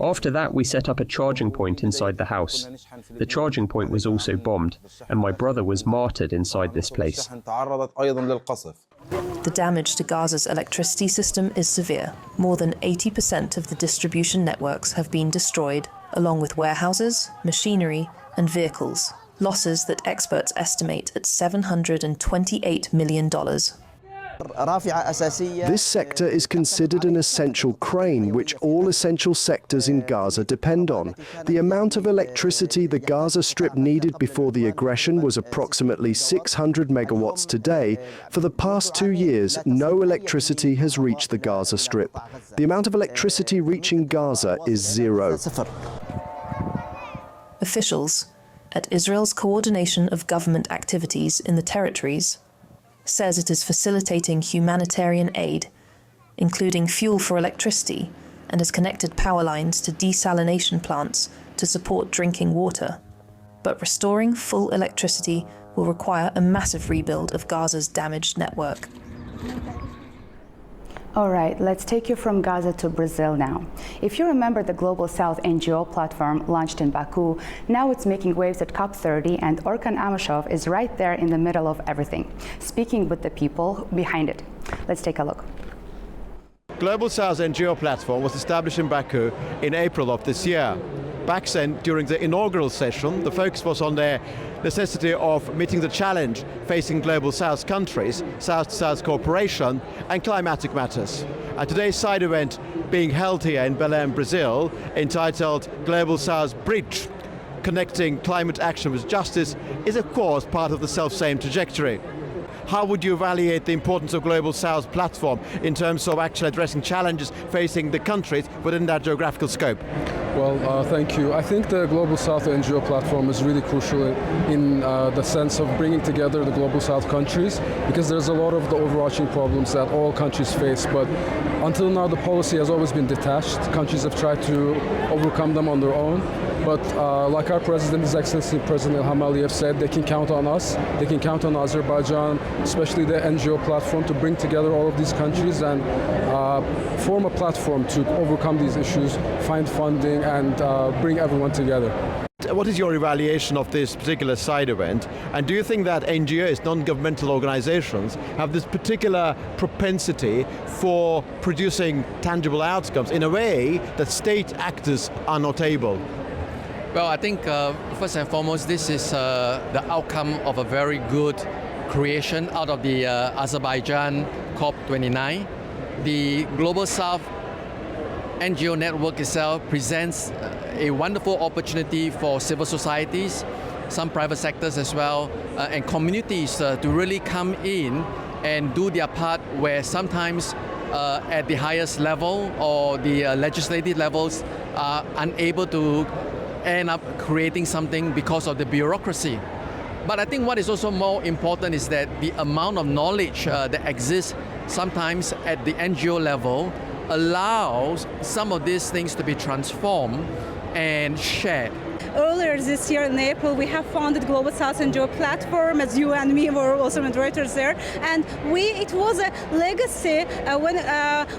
[SPEAKER 17] After that, we set up a charging point inside the house. The charging point was also bombed, and my brother was martyred inside this place.
[SPEAKER 10] The damage to Gaza's electricity system is severe. More than 80% of the distribution networks have been destroyed, along with warehouses, machinery, and vehicles. Losses that experts estimate at $728 million.
[SPEAKER 24] This sector is considered an essential crane, which all essential sectors in Gaza depend on. The amount of electricity the Gaza Strip needed before the aggression was approximately 600 megawatts today. For the past 2 years, no electricity has reached the Gaza Strip. The amount of electricity reaching Gaza is 0.
[SPEAKER 10] Officials at Israel's Coordination of Government Activities in the Territories says it is facilitating humanitarian aid, including fuel for electricity, and has connected power lines to desalination plants to support drinking water. But restoring full electricity will require a massive rebuild of Gaza's damaged network.
[SPEAKER 9] All right, let's take you from Gaza to Brazil now. If you remember the Global South NGO platform launched in Baku, now it's making waves at COP30, and Orkan Amashov is right there in the middle of everything, speaking with the people behind it. Let's take a look.
[SPEAKER 25] Global South NGO platform was established in Baku in April of this year. Back then, during the inaugural session, the focus was on the necessity of meeting the challenge facing Global South countries, South-to-South cooperation, and climatic matters. And today's side event being held here in Belém, Brazil, entitled Global South Bridge, Connecting Climate Action with Justice, is of course part of the self-same trajectory. How would you evaluate the importance of Global South platform in terms of actually addressing challenges facing the countries within that geographical scope?
[SPEAKER 26] Well, thank you. I think the Global South NGO platform is really crucial in the sense of bringing together the Global South countries, because there's a lot of the overarching problems that all countries face, but until now the policy has always been detached. Countries have tried to overcome them on their own, but like our President, His Excellency President Ilham Aliyev said, they can count on us, they can count on Azerbaijan, especially the NGO platform, to bring together all of these countries and form a platform to overcome these issues, find funding, and bring everyone together.
[SPEAKER 25] what is your evaluation of this particular side event? And do you think that NGOs, non-governmental organizations, have this particular propensity for producing tangible outcomes in a way that state actors are not able?
[SPEAKER 3] Well, I think first and foremost, this is the outcome of a very good creation out of the Azerbaijan COP29. The Global South NGO network itself presents a wonderful opportunity for civil societies, some private sectors as well, and communities to really come in and do their part, where sometimes at the highest level or the legislative levels are unable to end up creating something because of the bureaucracy. But I think what is also more important is that the amount of knowledge that exists sometimes at the NGO level allows some of these things to be transformed and shared.
[SPEAKER 4] Earlier this year in April, we have founded Global South NGO platform, as you and me were also moderators there. And it was a legacy. When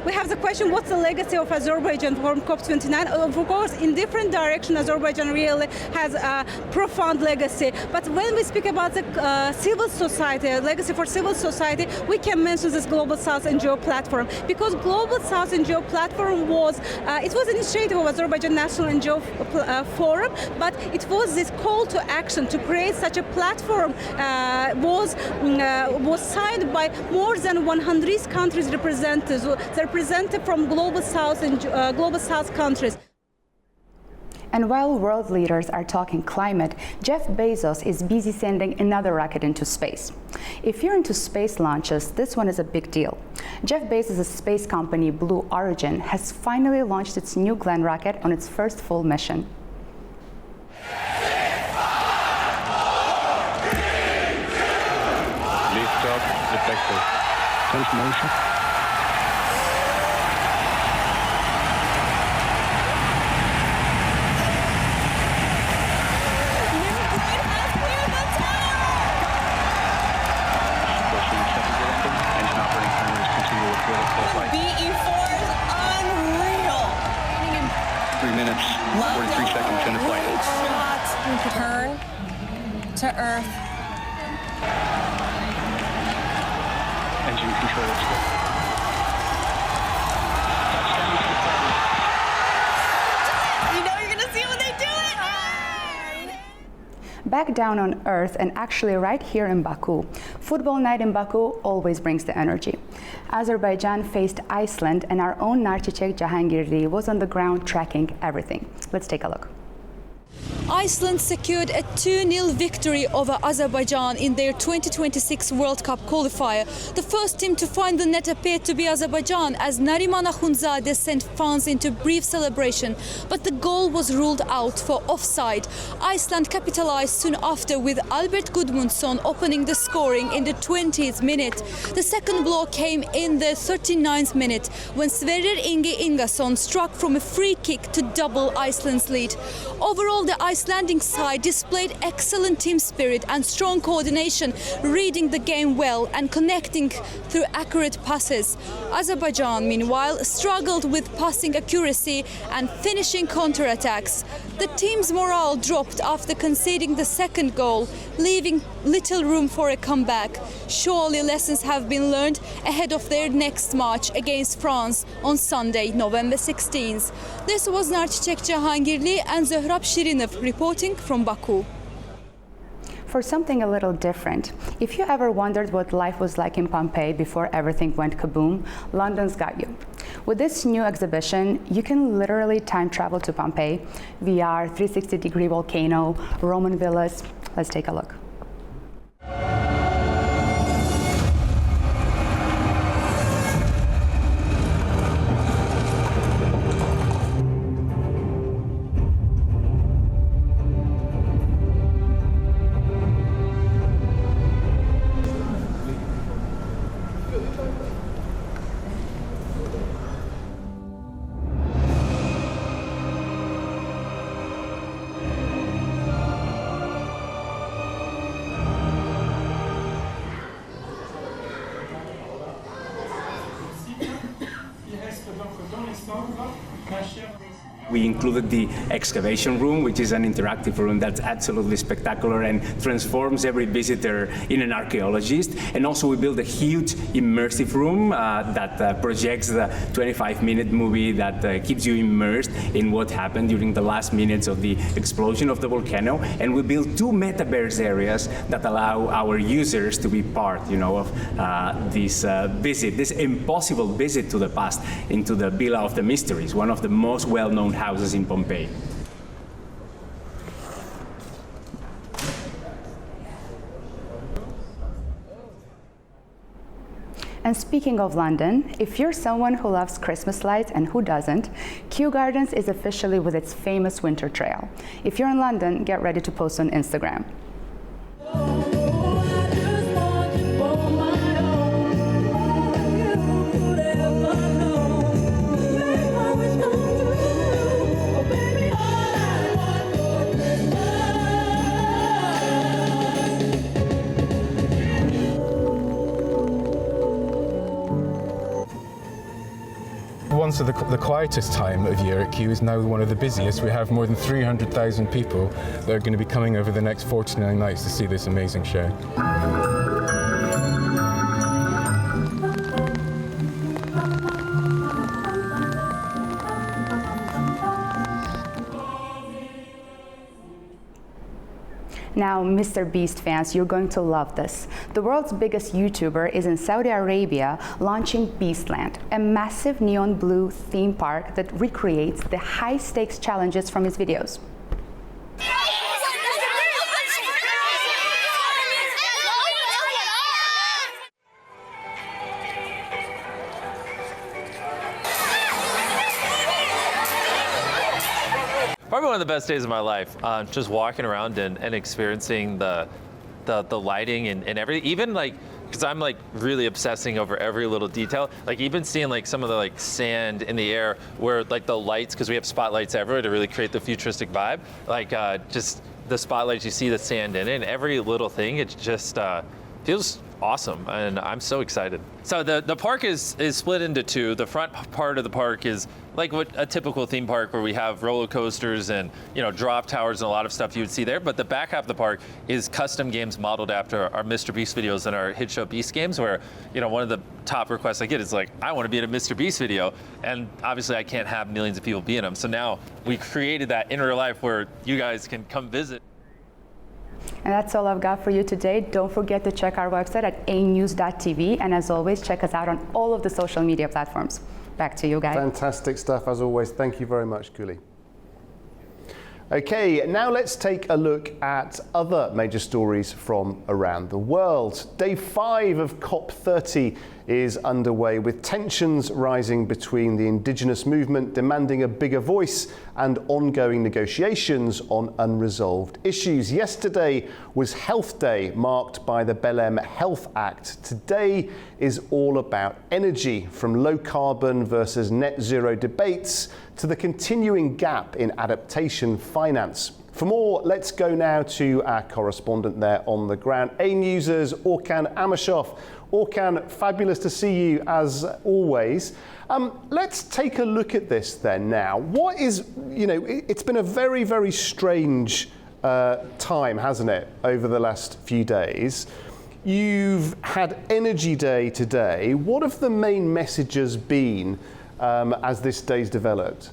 [SPEAKER 4] we have the question, what's the legacy of Azerbaijan from COP29? Of course, in different directions, Azerbaijan really has a profound legacy. But when we speak about the civil society, legacy for civil society, we can mention this Global South NGO platform, because Global South NGO platform was it was an initiative of Azerbaijan National NGO Forum. But it was this call to action to create such a platform was signed by more than 100 countries represented from Global South and Global South countries.
[SPEAKER 9] And while world leaders are talking climate, Jeff Bezos is busy sending another rocket into space. If you're into space launches, this one is a big deal. Jeff Bezos' space company Blue Origin has finally launched its New Glenn rocket on its first full mission.
[SPEAKER 12] Motion.
[SPEAKER 6] BE4 is unreal.
[SPEAKER 12] 3 minutes, 43 seconds into flight.
[SPEAKER 6] Turn to Earth.
[SPEAKER 12] Engine control is good.
[SPEAKER 6] You know you're gonna see when they do it.
[SPEAKER 9] Back down on Earth, and actually right here in Baku. Football night in Baku always brings the energy. Azerbaijan faced Iceland, and our own Narchicek Jahangirli was on the ground tracking everything. Let's take a look.
[SPEAKER 16] Iceland secured a 2-0 victory over Azerbaijan in their 2026 World Cup qualifier. The first team to find the net appeared to be Azerbaijan, as Nariman Akhundzadeh sent fans into a brief celebration, but the goal was ruled out for offside. Iceland capitalized soon after, with Albert Gudmundsson opening the scoring in the 20th minute. The second blow came in the 39th minute, when Sverrir Ingi Ingason struck from a free kick to double Iceland's lead. Overall, the Icelandic side displayed excellent team spirit and strong coordination, reading the game well and connecting through accurate passes. Azerbaijan, meanwhile, struggled with passing accuracy and finishing counterattacks. The team's morale dropped after conceding the second goal, leaving little room for a comeback. Surely lessons have been learned ahead of their next match against France on Sunday, November 16th. This was Narchicek Jahangirli and Zohrab Shirinov reporting from Baku.
[SPEAKER 9] For something a little different, if you ever wondered what life was like in Pompeii before everything went kaboom, London's got you. With this new exhibition, you can literally time travel to Pompeii, VR, 360-degree volcano, Roman villas. Let's take a look.
[SPEAKER 5] We included the excavation room, which is an interactive room that's absolutely spectacular and transforms every visitor in an archaeologist. And also we built a huge immersive room that projects the 25-minute movie that keeps you immersed in what happened during the last minutes of the explosion of the volcano. And we built 2 metaverse areas that allow our users to be part, of this visit, this impossible visit to the past, into the Villa of the Mysteries, one of the most well-known houses in Pompeii.
[SPEAKER 9] And speaking of London, if you're someone who loves Christmas lights, and who doesn't, Kew Gardens is officially with its famous winter trail. If you're in London, get ready to post on Instagram.
[SPEAKER 13] Once the quietest time of year at Kew is now one of the busiest. We have more than 300,000 people that are going to be coming over the next 49 nights to see this amazing show.
[SPEAKER 9] Now, Mr. Beast fans, you're going to love this. The world's biggest YouTuber is in Saudi Arabia launching Beastland, a massive neon blue theme park that recreates the high-stakes challenges from his videos.
[SPEAKER 18] Probably one of the best days of my life, just walking around and experiencing the lighting and everything. Even like, because I'm like really obsessing over every little detail. Like even seeing like some of the like sand in the air where like the lights, because we have spotlights everywhere to really create the futuristic vibe. Like just the spotlights, you see the sand in it, and every little thing, it just feels awesome, and I'm so excited. So the park is split into 2. The front part of the park is like what a typical theme park where we have roller coasters and drop towers and a lot of stuff you would see there. But the back half of the park is custom games modeled after our Mr. Beast videos and our hit show Beast games, where one of the top requests I get is like, I want to be in a Mr. Beast video, and obviously I can't have millions of people be in them. So now we created that in real life where you guys can come visit.
[SPEAKER 9] And that's all I've got for you today. Don't forget to check our website at AnewZ.tv, and as always, check us out on all of the social media platforms. Back to you guys.
[SPEAKER 1] Fantastic stuff as always. Thank you very much, Kuli. Okay, now let's take a look at other major stories from around the world. Day 5 of COP30 is underway, with tensions rising between the indigenous movement demanding a bigger voice and ongoing negotiations on unresolved issues. Yesterday was Health Day, marked by the Belém Health Act. Today is all about energy, from low carbon versus net zero debates to the continuing gap in adaptation finance. For more, let's go now to our correspondent there on the ground, AnewZ's Orkan Amashov. Orkan, fabulous to see you as always. Let's take a look at this then now. What is, it's been a very, very strange time, hasn't it, over the last few days. You've had Energy Day today. What have the main messages been as this day's developed?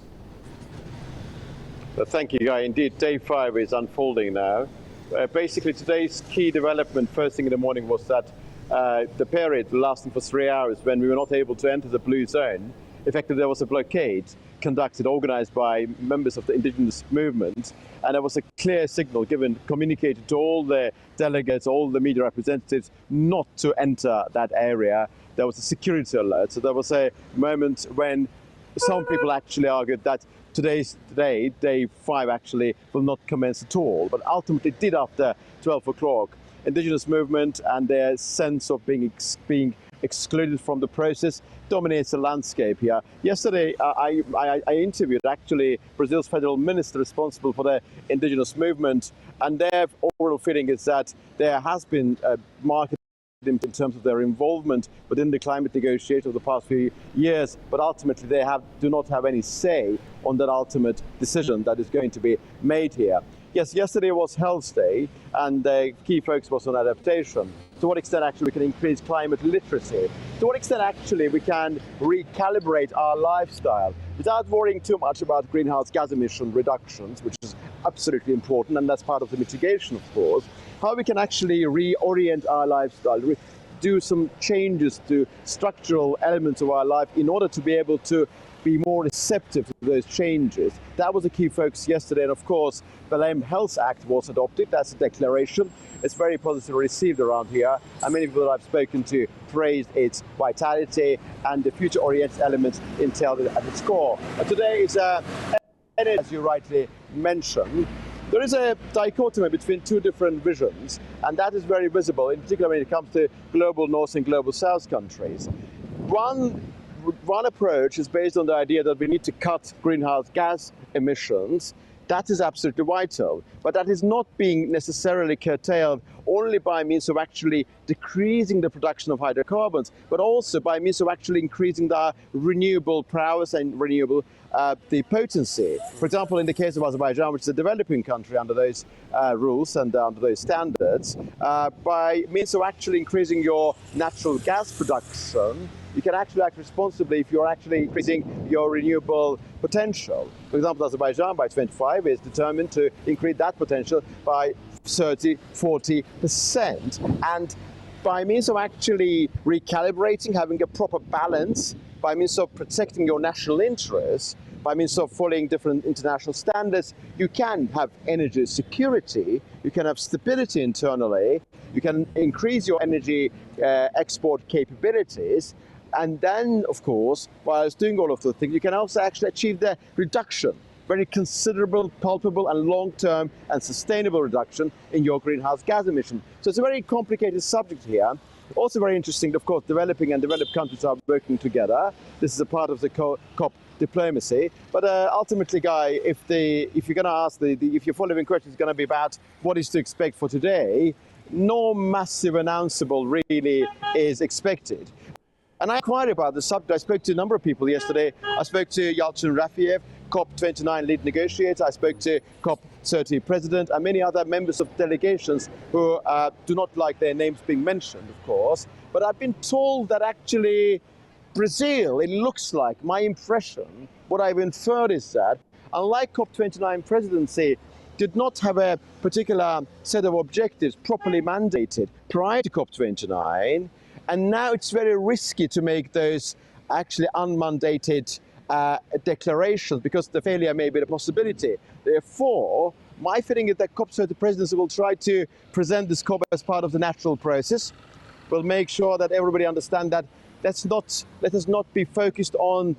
[SPEAKER 25] Thank you, Guy. Indeed, day 5 is unfolding now. Basically, today's key development first thing in the morning was that the period lasting for 3 hours when we were not able to enter the blue zone, effectively there was a blockade organized by members of the indigenous movement, and there was a clear signal communicated to all the delegates, all the media representatives, not to enter that area. There was a security alert. So there was a moment when some people actually argued that today's day, day 5, actually will not commence at all, but ultimately did after 12 o'clock. Indigenous movement and their sense of being excluded from the process dominates the landscape here. Yesterday, I interviewed actually Brazil's federal minister responsible for the indigenous movement, and their overall feeling is that there has been a market in terms of their involvement within the climate negotiations of the past few years, but ultimately they do not have any say on that ultimate decision that is going to be made here. Yes, yesterday was Health Day, and the key focus was on adaptation. To what extent actually we can increase climate literacy? To what extent actually we can recalibrate our lifestyle without worrying too much about greenhouse gas emission reductions, which is absolutely important, and that's part of the mitigation, of course. How we can actually reorient our lifestyle, do some changes to structural elements of our life in order to be able to be more receptive to those changes. That was a key focus yesterday, and of course the Lame Health Act was adopted. That's a declaration. It's very positively received around here, and many people that I've spoken to praised its vitality and the future-oriented elements entailed at its core. Today is, as you rightly mentioned, there is a dichotomy between two different visions, and that is very visible, in particular when it comes to global North and global South countries. One approach is based on the idea that we need to cut greenhouse gas emissions. That is absolutely vital, but that is not being necessarily curtailed only by means of actually decreasing the production of hydrocarbons, but also by means of actually increasing the renewable prowess and renewable the potency. For example, in the case of Azerbaijan, which is a developing country under those rules and under those standards, by means of actually increasing your natural gas production, you can actually act responsibly if you're actually increasing your renewable potential. For example, Azerbaijan by 2025 is determined to increase that potential by 30–40%. And by means of actually recalibrating, having a proper balance, by means of protecting your national interests, by means of following different international standards, you can have energy security, you can have stability internally, you can increase your energy export capabilities. And then, of course, while doing all of those things, you can also actually achieve the reduction, very considerable, palpable and long-term and sustainable reduction in your greenhouse gas emission. So it's a very complicated subject here. Also very interesting, of course, developing and developed countries are working together. This is a part of the COP diplomacy. But ultimately, Guy, if you're going to ask, if your following question is going to be about what is to expect for today, no massive announceable really is expected. And I inquired about the subject. I spoke to a number of people yesterday. I spoke to Yalchin Rafiev, COP29 lead negotiator. I spoke to COP30 president and many other members of delegations who do not like their names being mentioned, of course. But I've been told that actually Brazil, it looks like, my impression, what I've inferred is that, unlike COP29 presidency, did not have a particular set of objectives properly mandated prior to COP29. And now it's very risky to make those actually unmandated declarations because the failure may be a possibility. Therefore, my feeling is that COP30 presidency will try to present this COP as part of the natural process. We'll make sure that everybody understands that let us not be focused on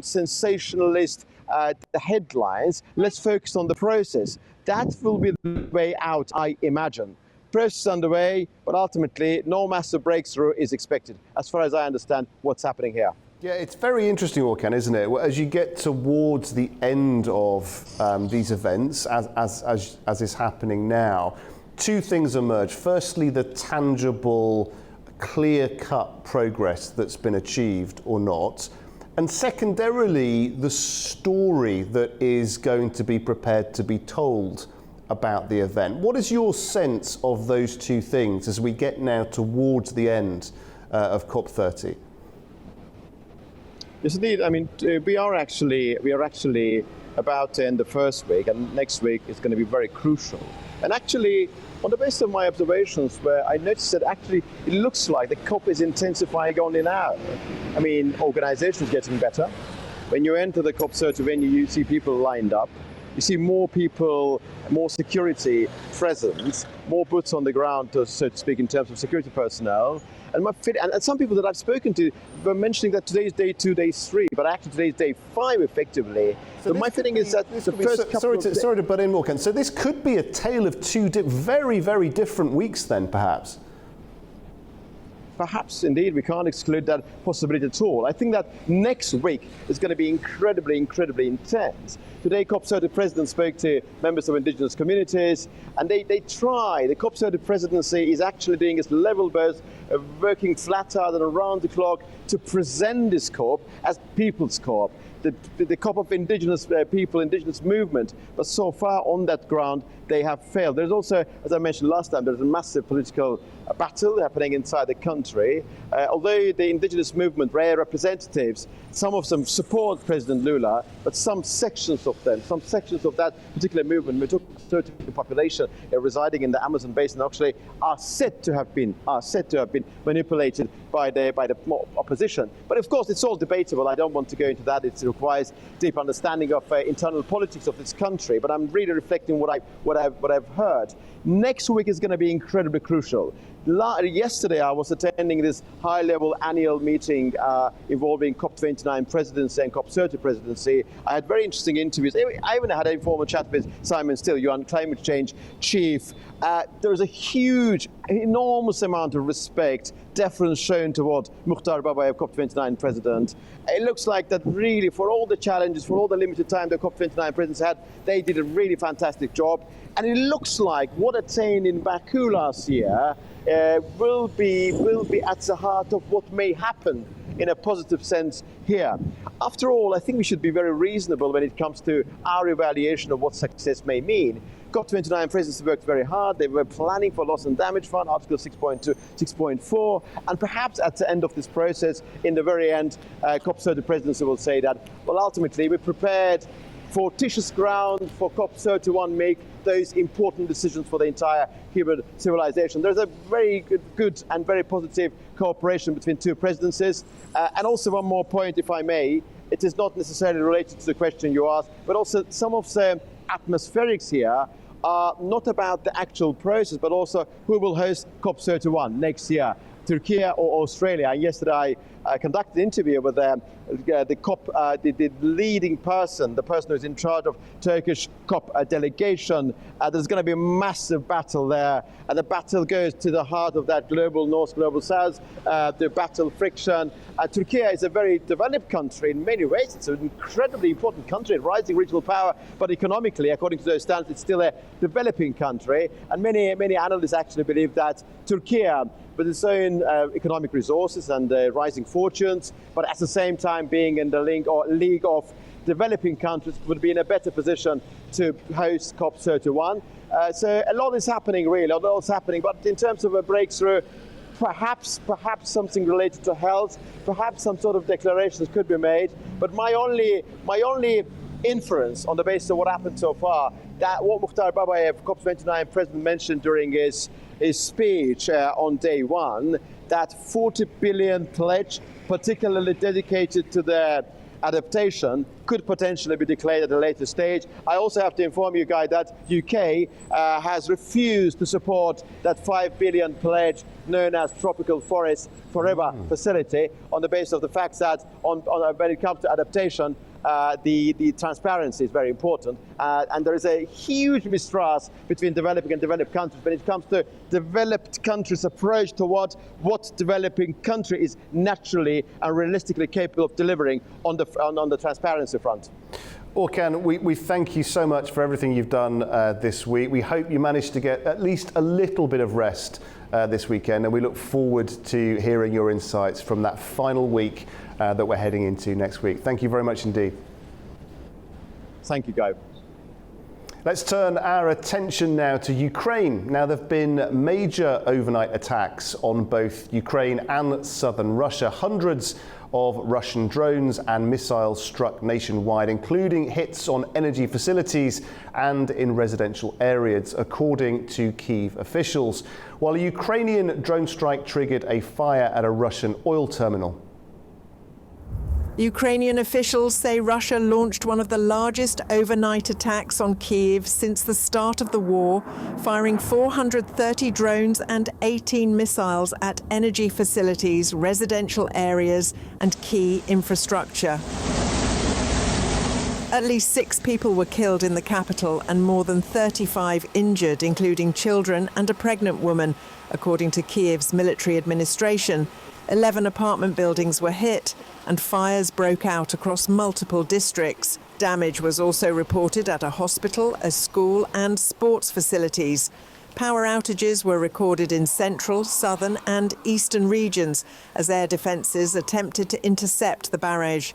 [SPEAKER 25] sensationalist the headlines. Let's focus on the process. That will be the way out, I imagine. Process underway, but ultimately no massive breakthrough is expected, as far as I understand what's happening here.
[SPEAKER 1] Yeah, it's very interesting, Orkan, isn't it? As you get towards the end of these events, as is happening now, two things emerge. Firstly, the tangible, clear-cut progress that's been achieved or not. And secondarily, the story that is going to be prepared to be told about the event. What is your sense of those two things as we get now towards the end of COP30?
[SPEAKER 25] Yes, indeed. I mean, we are actually about to end the first week, and next week is going to be very crucial. And actually, on the basis of my observations, where I noticed that actually it looks like the COP is intensifying only now. I mean, organization is getting better. When you enter the COP30 venue, you see people lined up. You see more people, more security presence, more boots on the ground, so to speak, in terms of security personnel. And some people that I've spoken to were mentioning that today is day 2, day 3, but actually today is day 5 effectively. So my feeling is that the first couple
[SPEAKER 1] sorry to butt in, Orkan. So this could be a tale of two very, very different weeks then, perhaps?
[SPEAKER 25] perhaps indeed we can't exclude that possibility at all. I think that next week is going to be incredibly intense. Today, COP30 president spoke to members of indigenous communities, and the COP30 presidency is actually doing its level best, working flat out and around the clock to present this COP as People's COP. The COP of indigenous people, indigenous movement, but so far on that ground they have failed. There's also, as I mentioned last time, there's a massive political battle happening inside the country. Although the indigenous movement, their representatives, some of them support President Lula, but some sections of that particular movement, we took 30% population residing in the Amazon basin, actually are said to have been manipulated by the opposition. But of course, it's all debatable. I don't want to go into that. It requires deep understanding of internal politics of this country. But I'm really reflecting what I've heard. Next week is going to be incredibly crucial. Yesterday, I was attending this high-level annual meeting involving COP29 presidency and COP30 presidency. I had very interesting interviews. I even had an informal chat with Simon Still, UN climate change chief. There is a huge, enormous amount of respect, deference shown toward Mukhtar Babayev, COP29 president. It looks like that really, for all the challenges, for all the limited time the COP29 presidents had, they did a really fantastic job. And it looks like what attained in Baku last year will be at the heart of what may happen in a positive sense here. After all, I think we should be very reasonable when it comes to our evaluation of what success may mean. COP29 presidents worked very hard. They were planning for loss and damage fund, Article 6.2, 6.4, and perhaps at the end of this process, in the very end, COP30 presidency will say that, well, ultimately, we prepared fortuitous ground for COP31 make those important decisions for the entire human civilization. There's a very good and very positive cooperation between two presidencies. And also one more point, if I may, it is not necessarily related to the question you asked, but also some of the atmospherics here are not about the actual process, but also who will host COP31 next year, Turkey or Australia. And yesterday I conducted an interview with the leading person, the person who's in charge of Turkish COP delegation. There's going to be a massive battle there, and the battle goes to the heart of that global north, global south, the battle friction. Turkey is a very developed country in many ways. It's an incredibly important country, rising regional power, but economically, according to those standards, it's still a developing country. And many analysts actually believe that Turkey, with its own economic resources and rising fortunes, but at the same time being in the league of developing countries, would be in a better position to host COP31. So a lot is happening, really, a lot is happening. But in terms of a breakthrough, perhaps something related to health, perhaps some sort of declarations could be made. But my only inference on the basis of what happened so far, that what Mukhtar Babayev, COP29 president, mentioned during his speech on day one, that 40 billion pledge, particularly dedicated to the adaptation, could potentially be declared at a later stage. I also have to inform you, Guy, that UK has refused to support that 5 billion pledge known as Tropical Forest Forever facility on the basis of the fact that when it comes to adaptation, the transparency is very important, and there is a huge mistrust between developing and developed countries when it comes to developed countries' approach to what developing country is naturally and realistically capable of delivering on the transparency front.
[SPEAKER 1] Orkan, we thank you so much for everything you've done this week. We hope you managed to get at least a little bit of rest this weekend, and we look forward to hearing your insights from that final week that we're heading into next week. Thank you very much indeed.
[SPEAKER 25] Thank you, Guy.
[SPEAKER 1] Let's turn our attention now to Ukraine. Now, there have been major overnight attacks on both Ukraine and southern Russia. Hundreds of Russian drones and missiles struck nationwide, including hits on energy facilities and in residential areas, according to Kyiv officials, while a Ukrainian drone strike triggered a fire at a Russian oil terminal.
[SPEAKER 2] Ukrainian officials say Russia launched one of the largest overnight attacks on Kyiv since the start of the war, firing 430 drones and 18 missiles at energy facilities, residential areas and key infrastructure. At least 6 people were killed in the capital and more than 35 injured, including children and a pregnant woman, according to Kiev's military administration. 11 apartment buildings were hit and fires broke out across multiple districts. Damage was also reported at a hospital, a school and sports facilities. Power outages were recorded in central, southern and eastern regions as air defences attempted to intercept the barrage.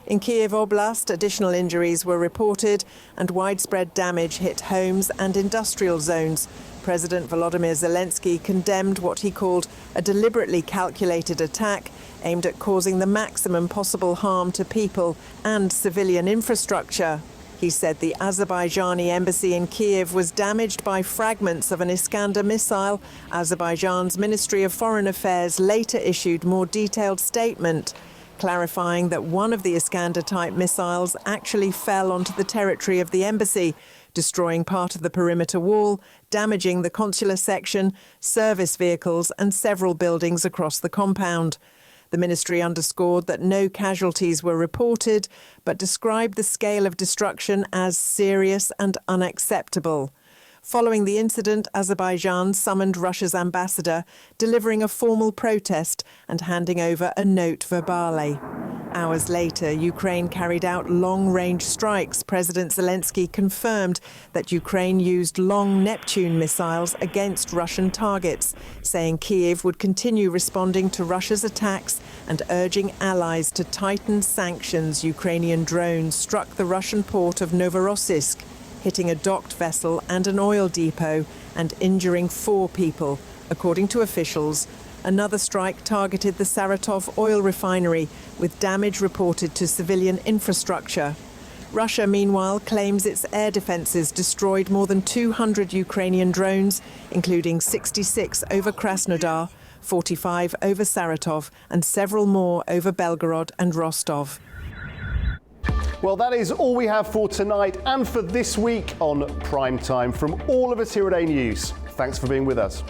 [SPEAKER 2] In Kiev Oblast, additional injuries were reported and widespread damage hit homes and industrial zones. President Volodymyr Zelensky condemned what he called a deliberately calculated attack aimed at causing the maximum possible harm to people and civilian infrastructure. He said the Azerbaijani embassy in Kiev was damaged by fragments of an Iskander missile. Azerbaijan's Ministry of Foreign Affairs later issued more detailed statement, clarifying that one of the Iskander-type missiles actually fell onto the territory of the embassy, destroying part of the perimeter wall, damaging the consular section, service vehicles and several buildings across the compound. The ministry underscored that no casualties were reported, but described the scale of destruction as serious and unacceptable. Following the incident, Azerbaijan summoned Russia's ambassador, delivering a formal protest and handing over a note verbale. Hours later, Ukraine carried out long-range strikes. President Zelensky confirmed that Ukraine used long Neptune missiles against Russian targets, saying Kyiv would continue responding to Russia's attacks and urging allies to tighten sanctions. Ukrainian drones struck the Russian port of Novorossiysk, hitting a docked vessel and an oil depot and injuring 4 people, according to officials. Another strike targeted the Saratov oil refinery, with damage reported to civilian infrastructure. Russia, meanwhile, claims its air defences destroyed more than 200 Ukrainian drones, including 66 over Krasnodar, 45 over Saratov, and several more over Belgorod and Rostov.
[SPEAKER 1] Well, that is all we have for tonight and for this week on Prime Time. From all of us here at AnewZ, thanks for being with us.